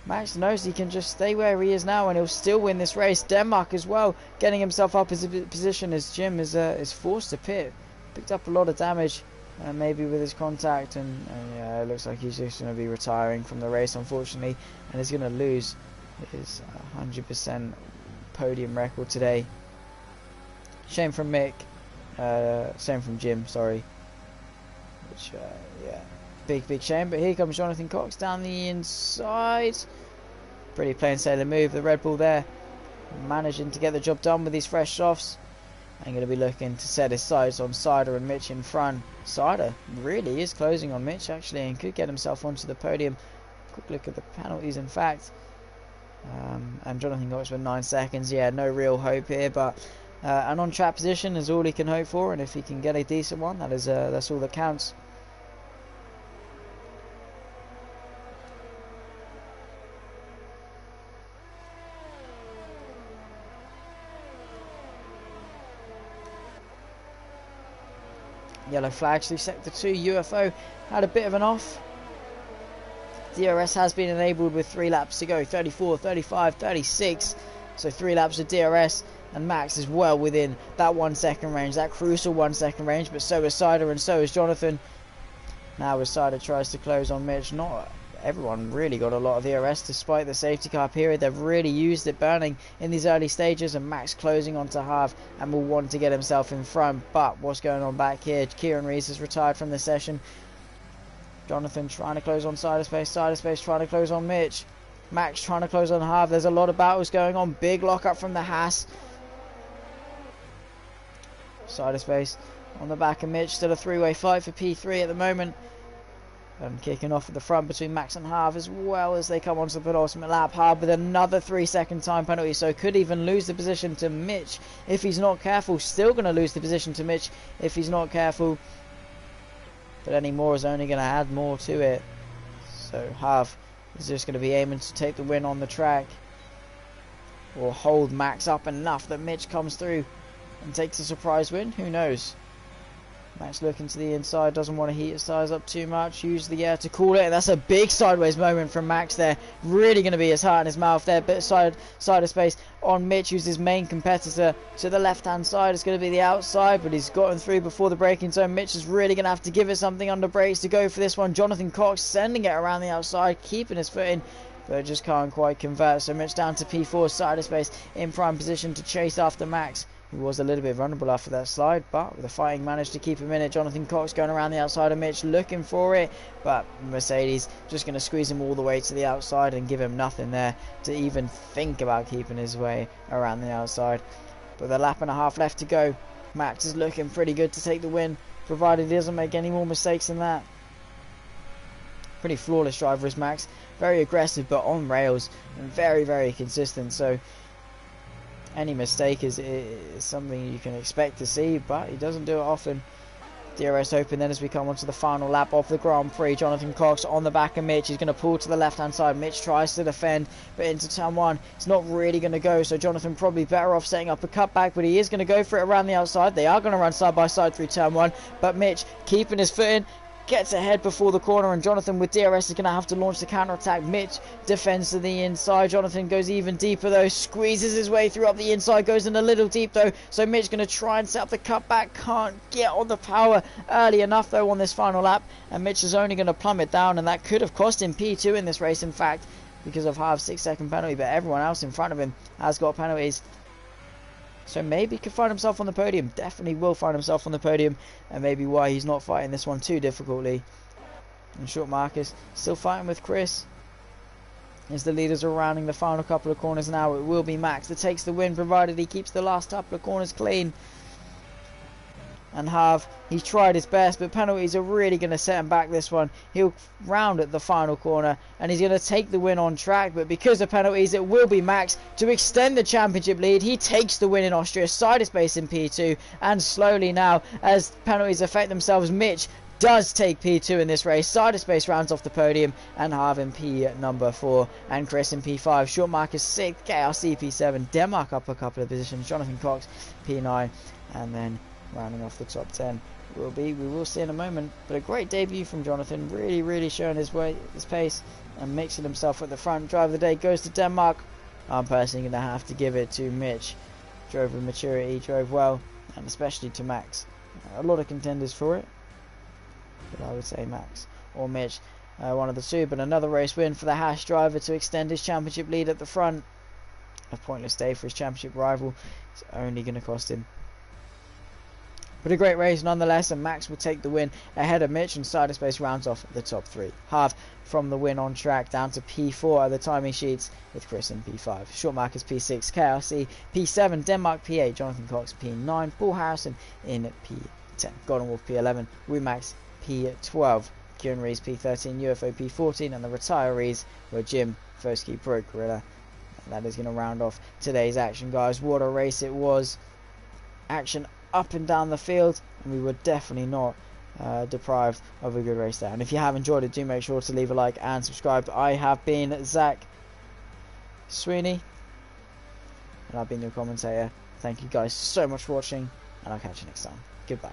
Max knows he can just stay where he is now and he'll still win this race. Denmark as well, getting himself up his position as Jim is forced to pit. Picked up a lot of damage, maybe with his contact, and yeah, it looks like he's just going to be retiring from the race, unfortunately, and he's going to lose his 100% podium record today. Shame from Mick, shame from Jim, sorry. Which, yeah. Big shame. But here comes Jonathan Cox down the inside. Pretty plain sailing move, the Red Bull there, managing to get the job done with these fresh softs. I'm going to be looking to set his sights on Sider and Mitch in front. Sider really is closing on Mitch actually, and could get himself onto the podium. Quick look at the penalties in fact. And Jonathan Cox with 9 seconds. Yeah, no real hope here, but an on-track position is all he can hope for, and if he can get a decent one, that's all that counts. Yellow flags through sector 2. UFO had a bit of an off. DRS has been enabled with 3 laps to go. 34, 35, 36. So 3 laps of DRS. and Max is well within that 1 second range, that crucial 1 second range, but so is Sider and so is Jonathan. Now as Sider tries to close on Mitch, not everyone really got a lot of ERS despite the safety car period. They've really used it burning in these early stages, and Max closing onto Harv and will want to get himself in front. But what's going on back here? Kieran Rees has retired from the session. Jonathan trying to close on Cyberspace trying to close on Mitch. Max trying to close on Harv. There's a lot of battles going on. Big lockup from the Haas. Cyberspace on the back of Mitch. Still a three-way fight for P3 at the moment. And kicking off at the front between Max and Harv as well as they come onto the penultimate lap. Harv with another 3 second time penalty, so could even lose the position to Mitch if he's not careful. Still going to lose the position to Mitch if he's not careful. But any more is only going to add more to it. So Harv is just going to be aiming to take the win on the track, or hold Max up enough that Mitch comes through and takes a surprise win. Who knows? Max looking to the inside, doesn't want to heat his tyres up too much, use the air to cool it, and that's a big sideways moment from Max there. Really going to be his heart in his mouth there. Bit of side of space on Mitch, who's his main competitor. To the left hand side, it's going to be the outside, but he's gotten through before the braking zone. Mitch is really going to have to give it something under brakes to go for this one. Jonathan Cox sending it around the outside, keeping his foot in, but just can't quite convert. So Mitch down to P4, side of space in prime position to chase after Max. He was a little bit vulnerable after that slide, but the fighting managed to keep him in it. Jonathan Cox going around the outside of Mitch, looking for it, but Mercedes just going to squeeze him all the way to the outside and give him nothing there to even think about keeping his way around the outside. With a lap and a half left to go, Max is looking pretty good to take the win, provided he doesn't make any more mistakes than that. Pretty flawless driver is Max, very aggressive but on rails and very, very consistent. So any mistake is something you can expect to see, but he doesn't do it often. DRS open then as we come onto the final lap of the Grand Prix. Jonathan Cox on the back of Mitch. He's going to pull to the left hand side. Mitch tries to defend, but into turn one it's not really going to go, so Jonathan probably better off setting up a cutback, but he is going to go for it around the outside. They are going to run side by side through turn one, but Mitch keeping his foot in, gets ahead before the corner, and Jonathan with DRS is going to have to launch the counter-attack. Mitch defends to the inside. Jonathan goes even deeper though, squeezes his way through up the inside, goes in a little deep though, so Mitch going to try and set up the cutback. Can't get on the power early enough though on this final lap, and Mitch is only going to plummet down, and that could have cost him P2 in this race, in fact, because of Harv's 6 second penalty, but everyone else in front of him has got penalties. So maybe he could find himself on the podium. Definitely will find himself on the podium, and maybe why he's not fighting this one too difficultly. And short Marcus still fighting with Chris as the leaders are rounding the final couple of corners now. It will be Max that takes the win, provided he keeps the last couple of corners clean. And Harv, he's tried his best, but penalties are really going to set him back this one. He'll round at the final corner, and he's going to take the win on track, but because of penalties, it will be Max to extend the championship lead. He takes the win in Austria, side of space in P2, and slowly now, as penalties affect themselves, Mitch does take P2 in this race. Side of space rounds off the podium, and Harv in P number 4, and Chris in P5. Short Marcus 6, KRC P7, Denmark up a couple of positions, Jonathan Cox P9, and then rounding off the top 10 we will see in a moment. But a great debut from Jonathan, really showing his pace and mixing himself at the front. Driver of the day goes to Denmark. I'm personally going to have to give it to Mitch. Drove with maturity, drove well, and especially to Max. A lot of contenders for it, but I would say Max or Mitch, one of the two. But another race win for the Haas driver to extend his championship lead at the front. A pointless day for his championship rival. It's only going to cost him. But a great race nonetheless, and Max will take the win ahead of Mitch, and side of space rounds off the top 3. Harv from the win on track down to P4 at the timing sheets, with Chris in P5. Short Marcus P6, KRC P7, Denmark P8, Jonathan Cox P9, Paul Harrison in P10, Golden Wolf P11, Max P12, Kieran Rees P13, UFO P14, and the retirees were Jim, Fosky, Pro Gorilla. And that is going to round off today's action, guys. What a race it was. Action up and down the field, and we were definitely not deprived of a good race there. And if you have enjoyed it, do make sure to leave a like and subscribe. I have been Zach Sweeney, and I've been your commentator. Thank you guys so much for watching, and I'll catch you next time. Goodbye.